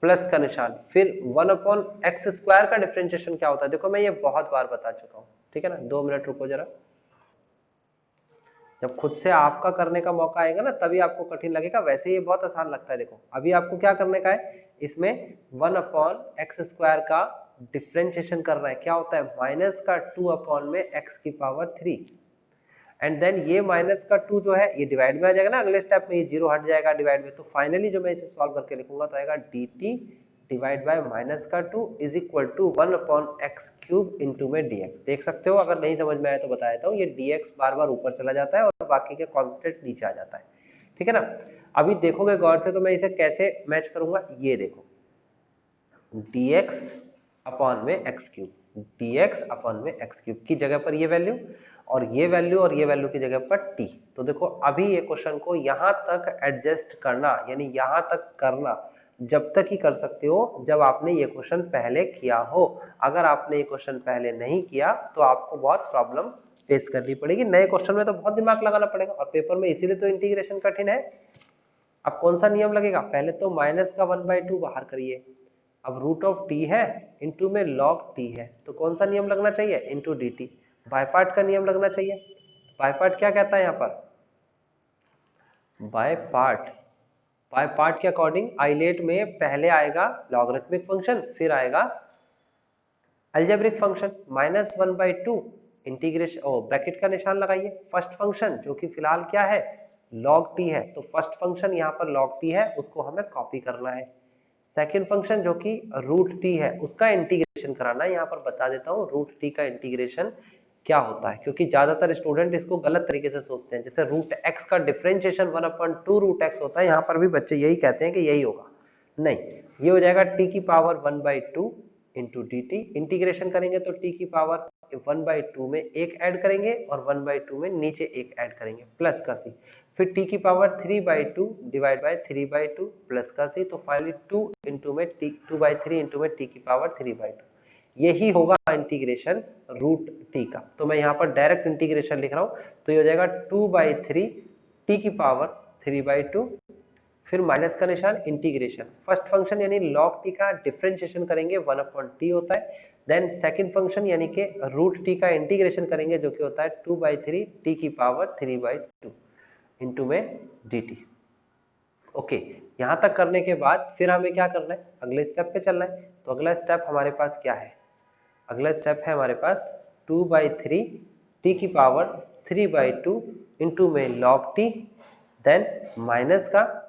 प्लस का निशान, फिर 1 अपॉन एक्स स्क्वायर का डिफरेंशिएशन क्या होता है, देखो मैं ये बहुत बार बता चुका हूँ, ठीक है ना। 2 मिनट रुको जरा, जब खुद से आपका करने का मौका आएगा ना तभी आपको कठिन लगेगा, वैसे ये बहुत आसान लगता है। देखो अभी आपको क्या करने का है, इसमें 1 अपॉन एक्स स्क्वायर का डिफरेंशिएशन करना है, क्या होता है, माइनस का 2 अपॉन में एक्स की पावर 3, एंड देन ये माइनस का 2 जो है ये डिवाइड में आ जाएगा ना, अगले स्टेप में ये 0 हट जाएगा डिवाइड में। तो फाइनली जो मैं इसे सॉल्व करके लिखूंगा तो आएगा dt डिवाइड बाय माइनस का 2 is equal to 1 upon x cube into में dx। देख सकते हो, अगर नहीं समझ में आया तो बता देता हूँ, ये dx बार बार ऊपर चला जाता है और बाकी के कॉन्स्टेंट नीचे आ जाता है, ठीक है ना। अभी देखोगे गौर से तो मैं इसे कैसे मैच करूंगा, ये देखो dx अपॉन में एक्स क्यूब, dx अपॉन में एक्स क्यूब की जगह पर ये वैल्यू और ये वैल्यू और ये वैल्यू की जगह पर t। तो देखो अभी ये क्वेश्चन को यहाँ तक एडजस्ट करना यानी यहाँ तक करना जब तक ही कर सकते हो जब आपने ये क्वेश्चन पहले किया हो। अगर आपने ये क्वेश्चन पहले नहीं किया तो आपको बहुत प्रॉब्लम फेस करनी पड़ेगी। नए क्वेश्चन में तो बहुत दिमाग लगाना पड़ेगा और पेपर में इसीलिए तो इंटीग्रेशन कठिन है। अब कौन सा नियम लगेगा, पहले तो माइनस का 1/2 बाहर करिए। अब रूट ऑफ टी है इंटू में लॉग टी है तो कौन सा नियम लगना चाहिए, into D T, bye part का नियम लगना चाहिए। बाय पार्ट क्या कहता है यहाँ पर, बाय पार्ट के अकॉर्डिंग आइलेट में पहले आएगा लॉगरिथमिक फंक्शन फिर आएगा अलजेब्रिक फंक्शन। -1/2 इंटीग्रेशन ब्रैकेट का निशान लगाइए, फर्स्ट फंक्शन जो कि फिलहाल क्या है log t है तो फर्स्ट फंक्शन यहाँ पर log t है उसको हमें कॉपी करना है। सेकेंड फंक्शन जो कि रूट टी है उसका इंटीग्रेशन कराना है। यहाँ पर बता देता हूँ रूट टी का इंटीग्रेशन क्या होता है क्योंकि ज्यादातर स्टूडेंट इसको गलत तरीके से सोचते हैं। जैसे रूट एक्स का डिफरेंशिएशन 1/2 रूट एक्स होता है, यहाँ पर भी बच्चे यही कहते हैं कि यही होगा, नहीं ये हो जाएगा टी की power 1/2 into D T. Integration करेंगे तो टी की पावर 1/2 में एक ऐड करेंगे और 1/2 में नीचे एक ऐड करेंगे प्लस का सी, फिर t की पावर 3/2 डिवाइड बाय 3/2 प्लस का सी, तो फाइनली 2 इंटू में t 2/3 इंटू में t की पावर 3/2, यही होगा इंटीग्रेशन रूट t का। तो मैं यहाँ पर डायरेक्ट इंटीग्रेशन लिख रहा हूँ तो ये हो जाएगा 2/3 t की पावर 3/2 फिर माइनस का निशान इंटीग्रेशन, फर्स्ट फंक्शन यानी log t का डिफरेंशिएशन करेंगे 1/t होता है, देन सेकंड फंक्शन यानी कि रूट t का इंटीग्रेशन करेंगे जो कि होता है 2/3 t की पावर 3/2 इंटू में dt। ओके, यहां तक करने के बाद फिर हमें क्या करना है, अगले स्टेप पे चलना है। तो अगला स्टेप हमारे पास क्या है, अगला स्टेप है हमारे पास 2/3 t की पावर 3/2 इंटू में log t, देन माइनस का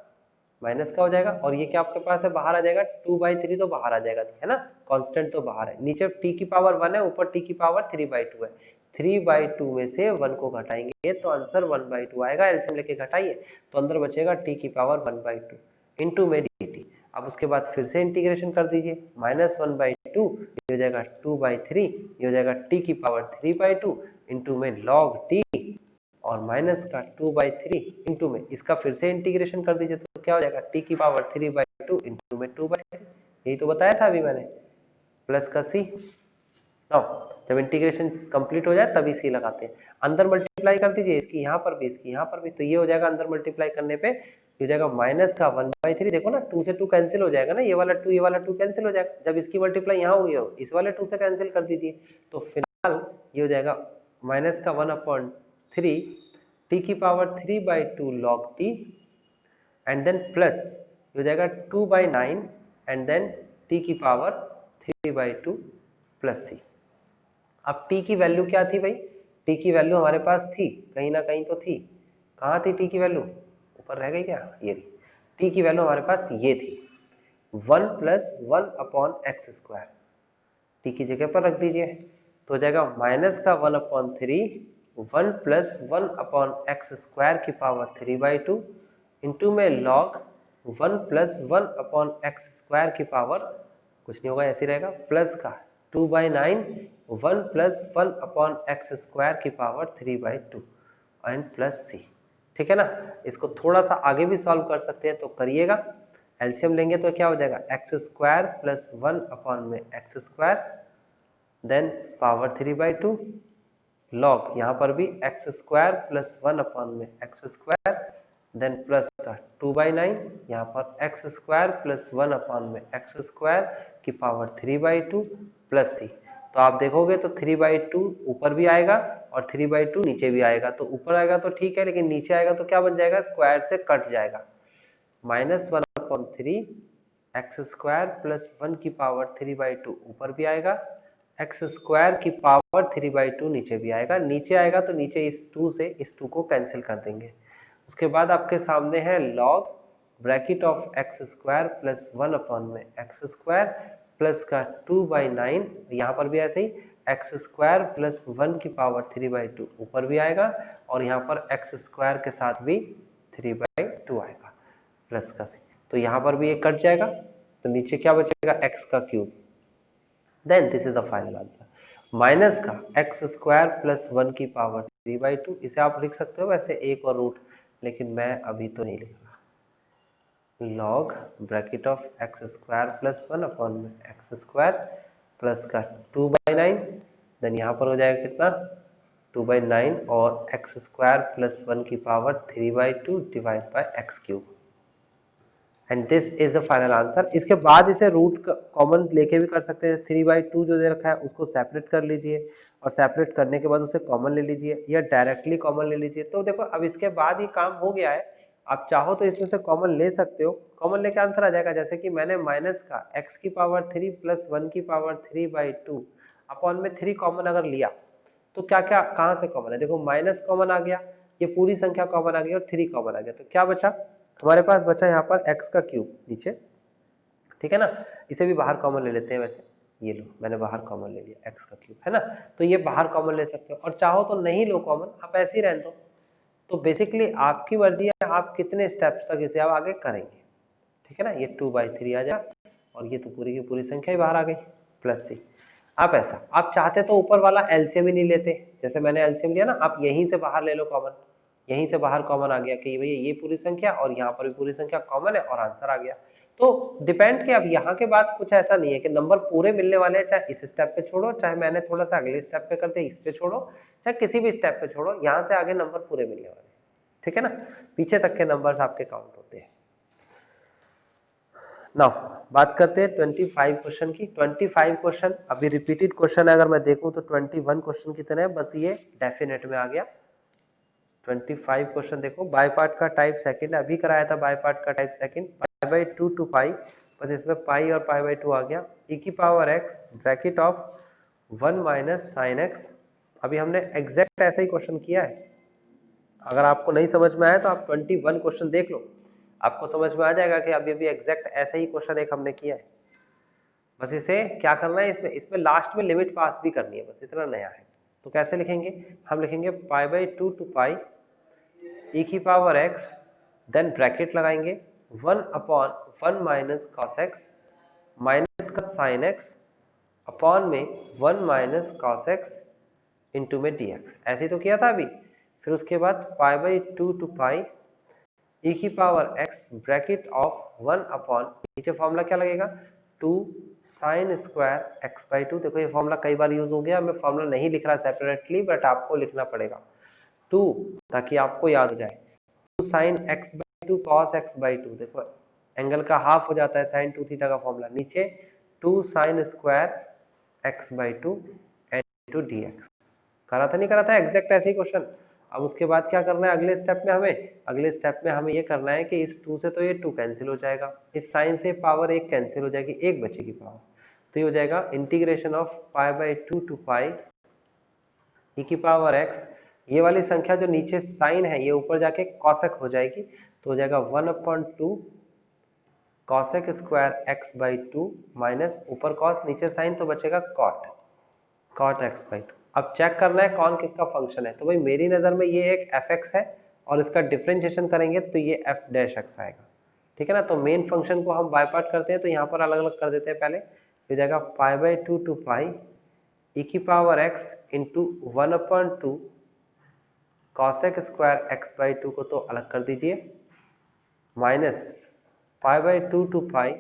हो जाएगा और ये क्या आपके पास है बाहर आ जाएगा 2/3 तो बाहर आ जाएगा है ना, कांस्टेंट तो बाहर है, नीचे t की पावर 1 है ऊपर t की पावर 3/2 है, 3/2 में से 1 को घटाएंगे तो आंसर 1/2 आएगा, एलसीएम लेके घटाइए तो अंदर बचेगा t की पावर 1/2 इंटू में dt। अब उसके बाद फिर से इंटीग्रेशन कर दीजिए, -1/2 ये हो जाएगा 2/3, ये हो जाएगा t की पावर 3/2 इंटू में log t और माइनस का 2/3 इंटू में इसका फिर से इंटीग्रेशन कर दीजिए तो क्या हो जाएगा t की पावर 3/2 इंटू में 2/3, यही तो बताया था अभी मैंने, प्लस का c। जब इंटीग्रेशन कंप्लीट हो जाए तभी सी लगाते हैं, अंदर मल्टीप्लाई कर दीजिए इसकी यहाँ पर भी इसकी यहाँ पर भी, तो ये हो जाएगा अंदर मल्टीप्लाई करने पे ये हो जाएगा माइनस का 1/3, देखो ना 2 से 2 कैंसिल हो जाएगा ना, ये वाला 2 कैंसिल हो जाएगा, जब इसकी मल्टीप्लाई यहाँ हुई हो इस वाले 2 से कैंसिल कर दीजिए तो फिलहाल ये हो जाएगा माइनस का 1/3 t की power 3/2 log t and then plus हो जाएगा 2/9 एंड देन t की पावर 3/2 प्लस c। अब t की वैल्यू क्या थी भाई, t की वैल्यू हमारे पास थी कहीं ना कहीं तो थी, कहाँ थी t की वैल्यू, ऊपर रह गई क्या, ये t की वैल्यू हमारे पास ये थी 1 + 1/x², t की जगह पर रख दीजिए तो हो जाएगा माइनस का 1/3 1 + 1/x² की पावर 3/2 इंटू में log 1 + 1/x² की पावर कुछ नहीं होगा ऐसे रहेगा प्लस का 2/9 1 + 1/x² की पावर 3/2 एंड प्लस c, ठीक है ना। इसको थोड़ा सा आगे भी सॉल्व कर सकते हैं तो करिएगा, एलसीएम लेंगे तो क्या हो जाएगा x² + 1/x² then power 3/2 log यहाँ पर भी x² + 1/x² देन प्लस का 2/9 यहाँ पर x² + 1/x² की पावर 3/2 प्लस c। तो आप देखोगे तो 3/2 ऊपर भी आएगा और 3/2 नीचे भी आएगा, तो ऊपर आएगा तो ठीक है लेकिन नीचे आएगा तो क्या बन जाएगा, स्क्वायर से कट जाएगा, -1/3 x² + 1 की पावर 3/2 ऊपर भी आएगा, x² की पावर 3/2 नीचे भी आएगा, नीचे आएगा तो नीचे इस 2 से इस 2 को कैंसिल कर देंगे। उसके बाद आपके सामने है log bracket of x² + 1/x² plus का 2/9, यहाँ पर भी ऐसे ही x² + 1 की पावर 3/2 ऊपर भी आएगा और यहाँ पर x² के साथ भी 3/2 आएगा प्लस का सी, तो यहाँ पर भी ये कट जाएगा तो नीचे क्या बचेगा x का cube, then this is the final answer. Minus का एक्स स्क्वायर प्लस 1 की पावर 3/2, इसे आप लिख सकते हो वैसे एक और रूट, लेकिन मैं अभी तो नहीं लिख रहा। Log bracket of x square plus 1 upon में एक्स स्क्वायर प्लस का 2/9, देन यहाँ पर हो जाएगा कितना 2/9 और एक्स स्क्वायर प्लस 1 की power 3/2 divide by x cube, and this is the final answer. इसके बाद इसे रूट कॉमन लेके भी कर सकते हैं। 3/2 जो दे रखा है उसको सेपरेट कर लीजिए और सेपरेट करने के बाद उसे कॉमन ले लीजिए या डायरेक्टली कॉमन ले लीजिए। तो देखो अब इसके बाद ही काम हो गया है। आप चाहो तो इसमें से कॉमन ले सकते हो, कॉमन लेके आंसर आ जाएगा। जैसे कि मैंने माइनस का एक्स की पावर 3 प्लस 1 की पावर 3/2 अपॉन में 3 कॉमन अगर लिया तो क्या क्या कहाँ से कॉमन है, देखो माइनस कॉमन आ गया, ये पूरी संख्या कॉमन आ गई और 3 कॉमन आ गया, तो क्या बचा हमारे पास, बचा यहाँ पर x का क्यूब नीचे, ठीक है ना। इसे भी बाहर कॉमन ले लेते हैं वैसे, ये लो मैंने बाहर कॉमन ले लिया x का क्यूब, है ना। तो ये बाहर कॉमन ले सकते हो और चाहो तो नहीं लो कॉमन, आप ऐसे ही रहने दो। तो बेसिकली आपकी मर्जी है आप कितने स्टेप्स तक इसे आप आगे करेंगे, ठीक है ना। ये 2/3 आ जाए और ये तो पूरी की पूरी संख्या ही बाहर आ गई प्लस सी। आप ऐसा आप चाहते तो ऊपर वाला एलसीएम ही नहीं लेते, जैसे मैंने एलसीएम लिया ना, आप यहीं से बाहर ले लो कॉमन, यहीं से बाहर कॉमन आ गया कि भैया ये पूरी संख्या और यहाँ पर भी पूरी संख्या कॉमन है और आंसर आ गया। तो डिपेंड किया, अब यहाँ के बाद कुछ ऐसा नहीं है कि नंबर पूरे मिलने वाले हैं, चाहे इस स्टेप पे छोड़ो, चाहे मैंने थोड़ा सा अगले स्टेप पे कर दिया इस पे छोड़ो, चाहे किसी भी स्टेप पे छोड़ो, यहाँ से आगे नंबर पूरे मिलने वाले हैं, ठीक है ना। पीछे तक के नंबर्स आपके काउंट होते हैं। नाउ बात करते हैं 25 क्वेश्चन की। 25 क्वेश्चन अभी रिपीटेड क्वेश्चन है, अगर मैं देखूं तो 21 क्वेश्चन की तरह है, बस ये डेफिनेट में आ गया। 25 क्वेश्चन देखो, बाय पार्ट का टाइप सेकंड, अभी कराया था बाय पार्ट का टाइप सेकंड, π/2 टू पाई, बस इसमें पाई और π/2 आ गया। e की power x bracket of 1 minus sine x, अभी हमने एग्जैक्ट ऐसा ही क्वेश्चन किया है। अगर आपको नहीं समझ में आया तो आप 21 क्वेश्चन देख लो, आपको समझ में आ जाएगा कि अभी भी एग्जैक्ट ऐसा ही क्वेश्चन एक हमने किया है। बस इसे क्या करना है, इसमें इसमें लास्ट में लिमिट पास भी करनी है, बस इतना नया है। तो कैसे लिखेंगे, हम लिखेंगे π/2 टू पाई e की पावर x, देन ब्रैकेट लगाएंगे 1 upon 1 minus cos x minus का साइन x अपॉन में 1 माइनस कॉस x इंटू में dx, ऐसे ही तो किया था अभी। फिर उसके बाद π/2 टू पाई e की power x bracket of 1 upon, नीचे फॉर्मूला क्या लगेगा 2 साइन स्क्वायर x/2। देखो ये फॉर्मूला कई बार यूज हो गया, मैं फॉर्मूला नहीं लिख रहा सेपरेटली, बट आपको लिखना पड़ेगा 2 ताकि आपको याद हो जाए। 2 साइन x/2 कॉस x/2, देखो एंगल का हाफ हो जाता है साइन 2 थीटा का फॉर्मूला, नीचे 2 sine square x/2 into dx। करा था नहीं करा था, एग्जैक्ट ऐसे ही क्वेश्चन। अब उसके बाद क्या करना है अगले स्टेप में, अगले स्टेप में हमें ये करना है कि इस 2 से तो ये 2 कैंसिल हो जाएगा, इस साइन से पावर 1 कैंसिल हो जाएगी, 1 बचेगी पावर, तो ये हो जाएगा integration of π/2 to pi e की पावर x, ये वाली संख्या जो नीचे साइन है ये ऊपर जाके कॉसेक हो जाएगी, तो हो जाएगा 1/2 कॉसेक स्क्वायर x/2 माइनस ऊपर कॉस नीचे साइन तो बचेगा कॉट x/2। अब चेक करना है कौन किसका फंक्शन है, तो भाई मेरी नज़र में ये एक fx है और इसका डिफ्रेंशिएशन करेंगे तो ये f'(x) आएगा, ठीक है ना। तो मेन फंक्शन को हम बाय पार्ट करते हैं तो यहाँ पर अलग अलग कर देते हैं पहले, हो जाएगा π/2 टू पाई e की power x into 1/2 cosec square x/2 को तो अलग कर दीजिए, माइनस π/2 टू पाई,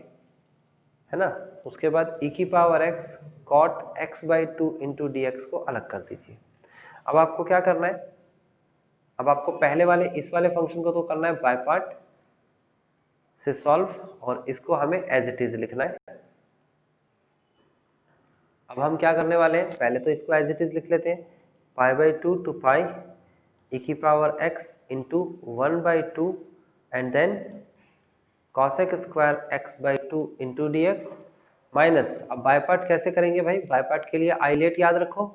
है ना। उसके बाद e की power x cot x/2 into dx को अलग कर दीजिए। अब आपको क्या करना है, अब आपको पहले वाले इस वाले फंक्शन को तो करना है बाय पार्ट से सॉल्व और इसको हमें एज इट इज लिखना है। अब हम क्या करने वाले हैं, पहले तो इसको एज इट इज लिख लेते हैं, π/2 टू पाई e की power x into 1/2 and then cosec square x/2 into dx minus, अब बाय पार्ट कैसे करेंगे भाई, बाय पार्ट के लिए आइलेट याद रखो,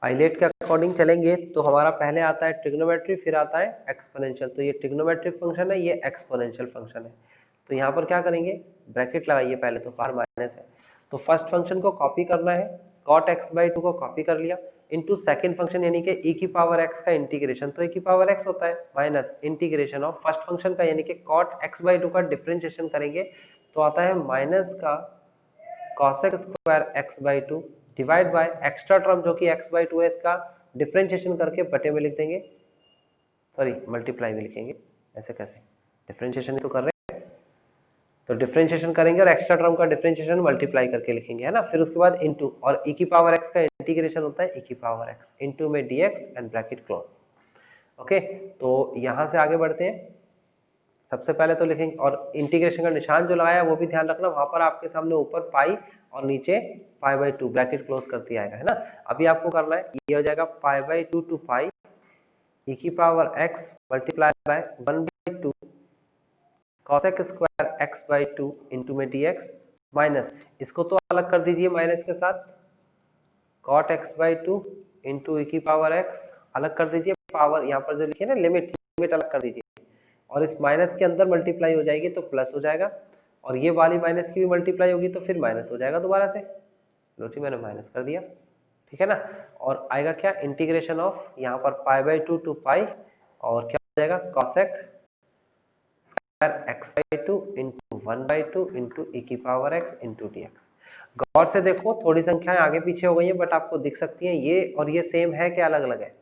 आइलेट के अकॉर्डिंग चलेंगे तो हमारा पहले आता है ट्रिग्नोमेट्री फिर आता है एक्सपोनेंशियल, तो ये ट्रिग्नोमेट्रिक फंक्शन है, ये एक्सपोनेंशियल फंक्शन है। तो यहाँ पर क्या करेंगे, ब्रैकेट लगाइए पहले तो, बाहर माइनस है तो फर्स्ट फंक्शन को कॉपी करना है, कॉट x/2 को कॉपी कर लिया इनटू सेकंड फंक्शन यानी कि e की पावर x का इंटीग्रेशन, तो e की पावर x होता है minus integration of first function का यानी कि कॉट x/2 का डिफरेंशिएशन करेंगे तो आता है माइनस का cosec square x by 2 divide by extra term जो कि x बाई 2 है, इसका डिफरेंशिएशन करके बटे में लिख देंगे, सॉरी मल्टीप्लाई में लिखेंगे। ऐसे कैसे, डिफरेंशिएशन तो कर रहे हैं, तो डिफरेंशिएशन करेंगे और एक्स्ट्रा टर्म का डिफरेंशिएशन मल्टीप्लाई करके लिखेंगे, है ना। फिर उसके बाद इनटू, और e की पावर x का इंटीग्रेशन होता है e की पावर x इनटू में dx and bracket close. Okay, तो यहां से आगे बढ़ते हैं। सबसे पहले तो लिखेंगे, और इंटीग्रेशन का निशान जो लगाया वो भी ध्यान रखना, वहां पर आपके सामने ऊपर पाई और नीचे पाई बाई 2 ब्रैकेट क्लोज कर दिया आएगा, है ना। अभी आपको करना है, ये हो जाएगा pi by 2 to pi e की power x multiply by 1 by 2 cosec square x by 2 into में dx माइनस, इसको तो अलग कर दीजिए माइनस के साथ, cot x by 2 into e की पावर x अलग कर दीजिए, पावर यहाँ पर जो लिखिए ना लिमिट अलग कर दीजिए, और इस माइनस के अंदर मल्टीप्लाई हो जाएगी तो प्लस हो जाएगा, और ये वाली माइनस की भी मल्टीप्लाई होगी तो फिर माइनस हो जाएगा दोबारा से। लो जी, मैंने माइनस कर दिया, ठीक है ना। और आएगा क्या, इंटीग्रेशन ऑफ यहाँ पर पाई बाई 2 टू पाई, और क्या हो जाएगा cosec square x by 2 into 1 by 2 into e की पावर x इंटू dx। गौर से देखो, थोड़ी संख्याएं आगे पीछे हो गई है, बट आपको दिख सकती हैं ये और ये सेम है कि अलग अलग है।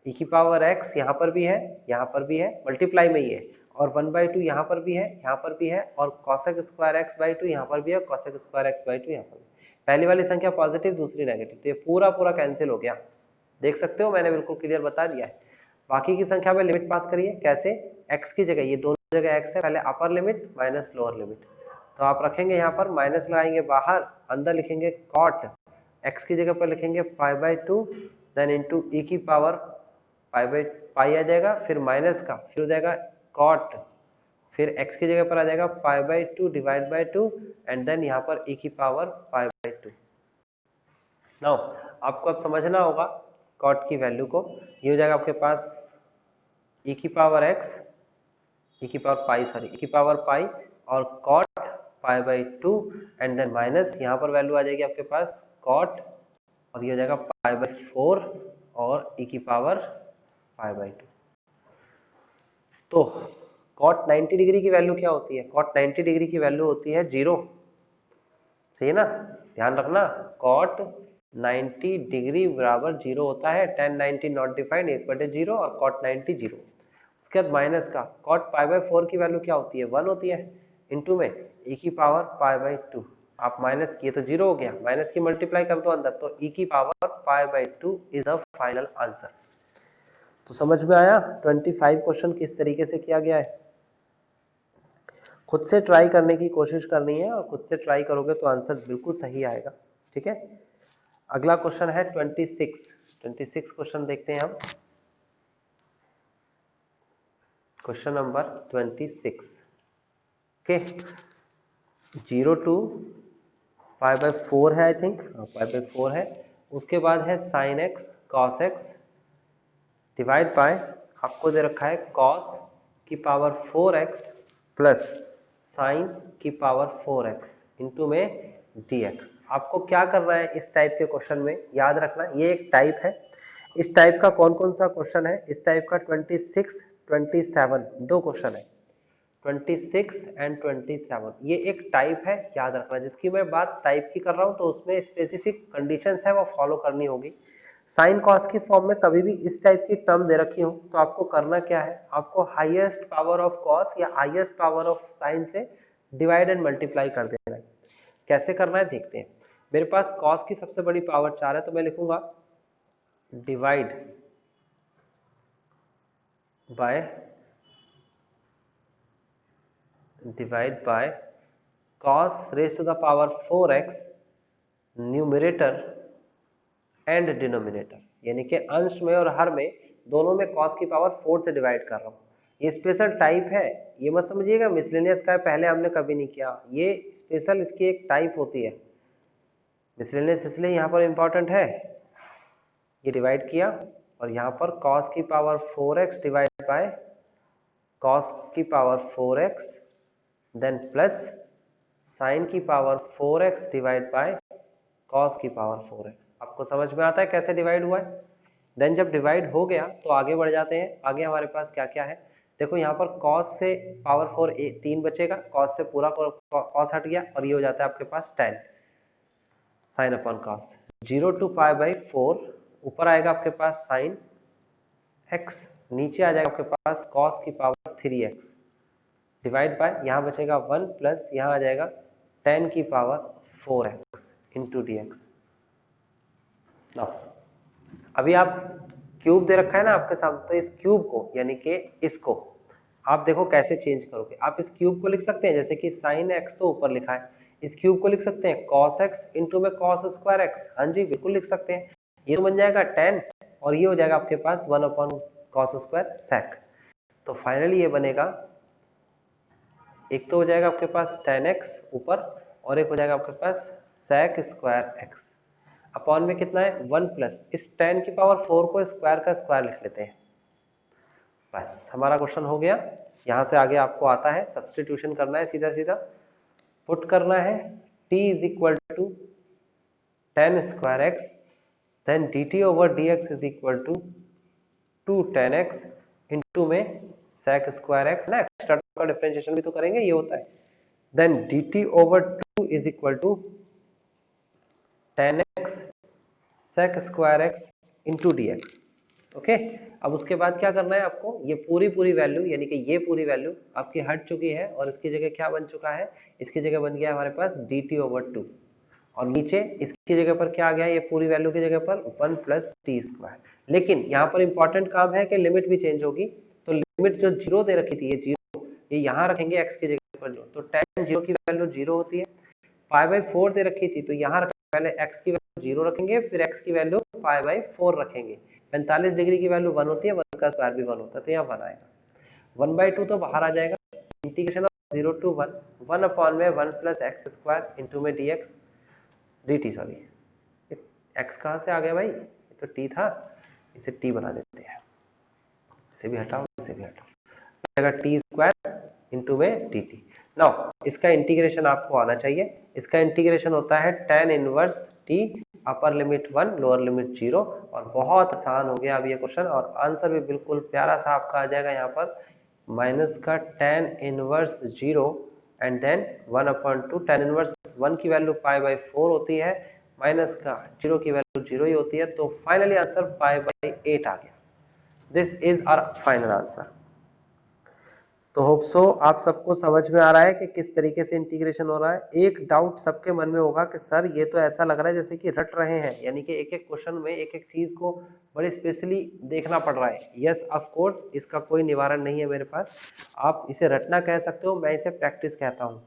e की पावर x यहाँ पर भी है, यहाँ पर भी है, मल्टीप्लाई में ही है, और 1 बाई 2 यहाँ पर भी है, यहाँ पर भी है, और cosec स्क्वायर x बाई 2 यहाँ पर भी है, cosec स्क्वायर x बाई 2 यहाँ पर भी। पहली वाली संख्या पॉजिटिव, दूसरी नेगेटिव, तो ये पूरा पूरा कैंसिल हो गया, देख सकते हो, मैंने बिल्कुल क्लियर बता दिया है। बाकी की संख्या में लिमिट पास करिए, कैसे, x की जगह, ये दोनों जगह x है, पहले upper limit minus lower limit, तो आप रखेंगे यहाँ पर माइनस लगाएंगे बाहर, अंदर लिखेंगे cot x की जगह पर लिखेंगे pi by 2 then into e की पावर पाई बाई पाई आ जाएगा, फिर माइनस का, फिर हो जाएगा cot, फिर x की जगह पर आ जाएगा pi by 2 divide by 2 and then यहाँ पर e की पावर पाई बाई 2। नाउ आपको अब समझना होगा cot की वैल्यू को, ये हो जाएगा आपके पास e की पावर x, e की पावर पाई, सॉरी e की पावर पाई, और cot pi by 2 and then minus, यहाँ पर वैल्यू आ जाएगी आपके पास cot, और ये हो जाएगा पाई बाई 4 और e की पावर पाई बाई 2। तो cot 90 डिग्री की वैल्यू क्या होती है, cot 90 डिग्री की वैल्यू होती है 0, सही है ना, ध्यान रखना, cot 90 डिग्री बराबर 0 होता है, tan 90 नॉट डिफाइंड 1/0 और cot 90 0। उसके बाद माइनस का, cot पाई बाई 4 की वैल्यू क्या होती है, 1 होती है, इनटू में e की पावर पाई बाई 2, आप माइनस किए तो 0 हो गया, माइनस की मल्टीप्लाई कर दो अंदर, तो e की power pi by 2 is the final answer. तो समझ में आया 25 क्वेश्चन किस तरीके से किया गया है। खुद से ट्राई करने की कोशिश करनी है, और खुद से ट्राई करोगे तो आंसर बिल्कुल सही आएगा, ठीक है। अगला क्वेश्चन है 26 क्वेश्चन देखते हैं हम। Question number 26, okay, 0 to pi by 4 है, आई थिंक पाई बाई 4 है। उसके बाद है sine x cos x divide bye, आपको दे रखा है कॉस की पावर 4x प्लस साइन की पावर 4x इंटू में dx। आपको क्या करना है इस टाइप के क्वेश्चन में, याद रखना ये एक टाइप है। इस टाइप का कौन कौन सा क्वेश्चन है, इस टाइप का 26, 27 दो क्वेश्चन है, 26 एंड 27, ये एक टाइप है, याद रखना। जिसकी मैं बात टाइप की कर रहा हूँ तो उसमें स्पेसिफिक कंडीशंस है वो फॉलो करनी होगी। साइन कॉस की फॉर्म में कभी भी इस टाइप की टर्म दे रखी हो तो आपको करना क्या है, आपको हाईएस्ट पावर ऑफ कॉस या हाईएस्ट पावर ऑफ साइन से डिवाइड एंड मल्टीप्लाई कर देना है। कैसे करना है देखते हैं। मेरे पास कॉस की सबसे बड़ी पावर 4 है, तो मैं लिखूंगा divide by cos raise to the power 4x numerator and denominator, यानी कि अंश में और हर में दोनों में cos की पावर 4 से डिवाइड कर रहा हूँ। ये स्पेशल टाइप है, ये मत समझिएगा मिसलेनियस का पहले हमने कभी नहीं किया, ये स्पेशल इसकी एक टाइप होती है। मिसलेनियस इसलिए यहाँ पर इंपॉर्टेंट है, ये डिवाइड किया और यहाँ पर cos की power 4x divide by cos की power 4x then plus sine की power 4x divide by cos की पावर 4x। आपको समझ में आता है कैसे डिवाइड हुआ है। देन जब डिवाइड हो गया तो आगे बढ़ जाते हैं। आगे हमारे पास क्या क्या है, देखो यहाँ पर cos से पावर 4 3 बचेगा, cos से पूरा cos हट गया और ये हो जाता है आपके पास tan। Sign upon cos, 0 to π/4 ऊपर आएगा आपके पास साइन x, नीचे आ जाएगा आपके पास cos की पावर 3x डिवाइड बाय यहाँ बचेगा 1 प्लस यहाँ आ जाएगा tan की power 4x into D x. अभी आप क्यूब दे रखा है ना आपके सामने, तो इस क्यूब को यानी कि इसको आप देखो कैसे चेंज करोगे। आप इस क्यूब को लिख सकते हैं जैसे कि साइन एक्स तो ऊपर लिखा है, इस क्यूब को लिख सकते हैं कॉस एक्स इंटू में कॉस स्क्वायर एक्स। हाँ जी बिल्कुल लिख सकते हैं। ये तो बन जाएगा tan और ये हो जाएगा आपके पास 1 अपॉन कॉस स्क्वायर सेक। तो फाइनली ये बनेगा, एक तो हो जाएगा आपके पास tan x ऊपर और एक हो जाएगा आपके पास sec स्क्वायर x अपॉन में कितना है 1 प्लस इस tan की पावर 4 को स्क्वायर का स्क्वायर लिख लेते हैं। बस हमारा क्वेश्चन हो गया। यहाँ से आगे आपको आता है सब्सटीट्यूशन करना है, सीधा सीधा पुट करना है t is equal to tan square x then dt over dx is equal to 2 tan x into में sec स्क्वायर एक्स ना, एक्स्ट्रा का डिफरेंशिएशन भी तो करेंगे, ये होता है। Then dt over 2 is equal to tan x sec square x into D x. Okay, अब उसके बाद क्या करना है आपको, ये पूरी वैल्यू यानी कि ये पूरी वैल्यू आपकी हट चुकी है और इसकी जगह क्या बन चुका है, इसकी जगह बन गया हमारे पास dt ओवर 2 और नीचे इसकी जगह पर क्या आ गया, ये पूरी वैल्यू की जगह पर 1 प्लस टी स्क्वायर। लेकिन यहाँ पर इंपॉर्टेंट काम है कि लिमिट भी चेंज होगी। तो लिमिट जो 0 दे रखी थी, ये 0 ये यहाँ रखेंगे x की जगह पर, तो tan 0 की वैल्यू 0 होती है। π/4 दे रखी थी तो यहाँ पहले x की वैल्यू 0 रखेंगे, फिर x की वैल्यू π/4 रखेंगे। 45 डिग्री की वैल्यू 1 होती है, 1 का स्क्वायर भी 1 होता है, तो यहाँ 1 आएगा। 1/2 तो बाहर आ जाएगा, इंटीग्रेशन ऑफ 0 to 1 अपॉन में 1 प्लस एक्स स्क्वायर इंटू में dx dt, सॉरी x कहाँ से आ गया भाई, ये तो t था, इसे t बना देते हैं, इसे भी हटाओ इसे भी हटाओ, टी स्क्वायर इंटू में dt। नाउ इसका इंटीग्रेशन आपको आना चाहिए। इसका इंटीग्रेशन होता है tan inverse t upper limit 1 lower limit 0 और बहुत आसान हो गया अब ये क्वेश्चन और आंसर भी बिल्कुल प्यारा सा आपका आ जाएगा यहाँ पर माइनस का tan inverse 0 and then 1/2 tan inverse 1 की वैल्यू π/4 होती है, माइनस का 0 की वैल्यू 0 ही होती है, तो फाइनली आंसर π/8 आ गया। This is our final answer. तो होप सो आप सबको समझ में आ रहा है कि किस तरीके से इंटीग्रेशन हो रहा है। एक डाउट सबके मन में होगा कि सर ये तो ऐसा लग रहा है जैसे कि रट रहे हैं, यानी कि एक एक क्वेश्चन में एक एक चीज को बड़े स्पेशली देखना पड़ रहा है। यस ऑफ कोर्स, इसका कोई निवारण नहीं है मेरे पास। आप इसे रटना कह सकते हो, मैं इसे प्रैक्टिस कहता हूँ।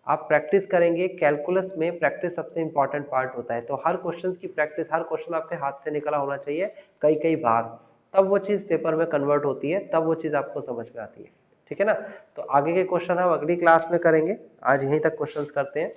आप प्रैक्टिस करेंगे, कैलकुलस में प्रैक्टिस सबसे इंपॉर्टेंट पार्ट होता है, तो हर क्वेश्चन की प्रैक्टिस, हर क्वेश्चन आपके हाथ से निकला होना चाहिए कई बार, तब वो चीज़ पेपर में कन्वर्ट होती है, तब वो चीज़ आपको समझ में आती है। ठीक है ना। तो आगे के क्वेश्चन हम अगली क्लास में करेंगे, आज यहीं तक क्वेश्चंस करते हैं।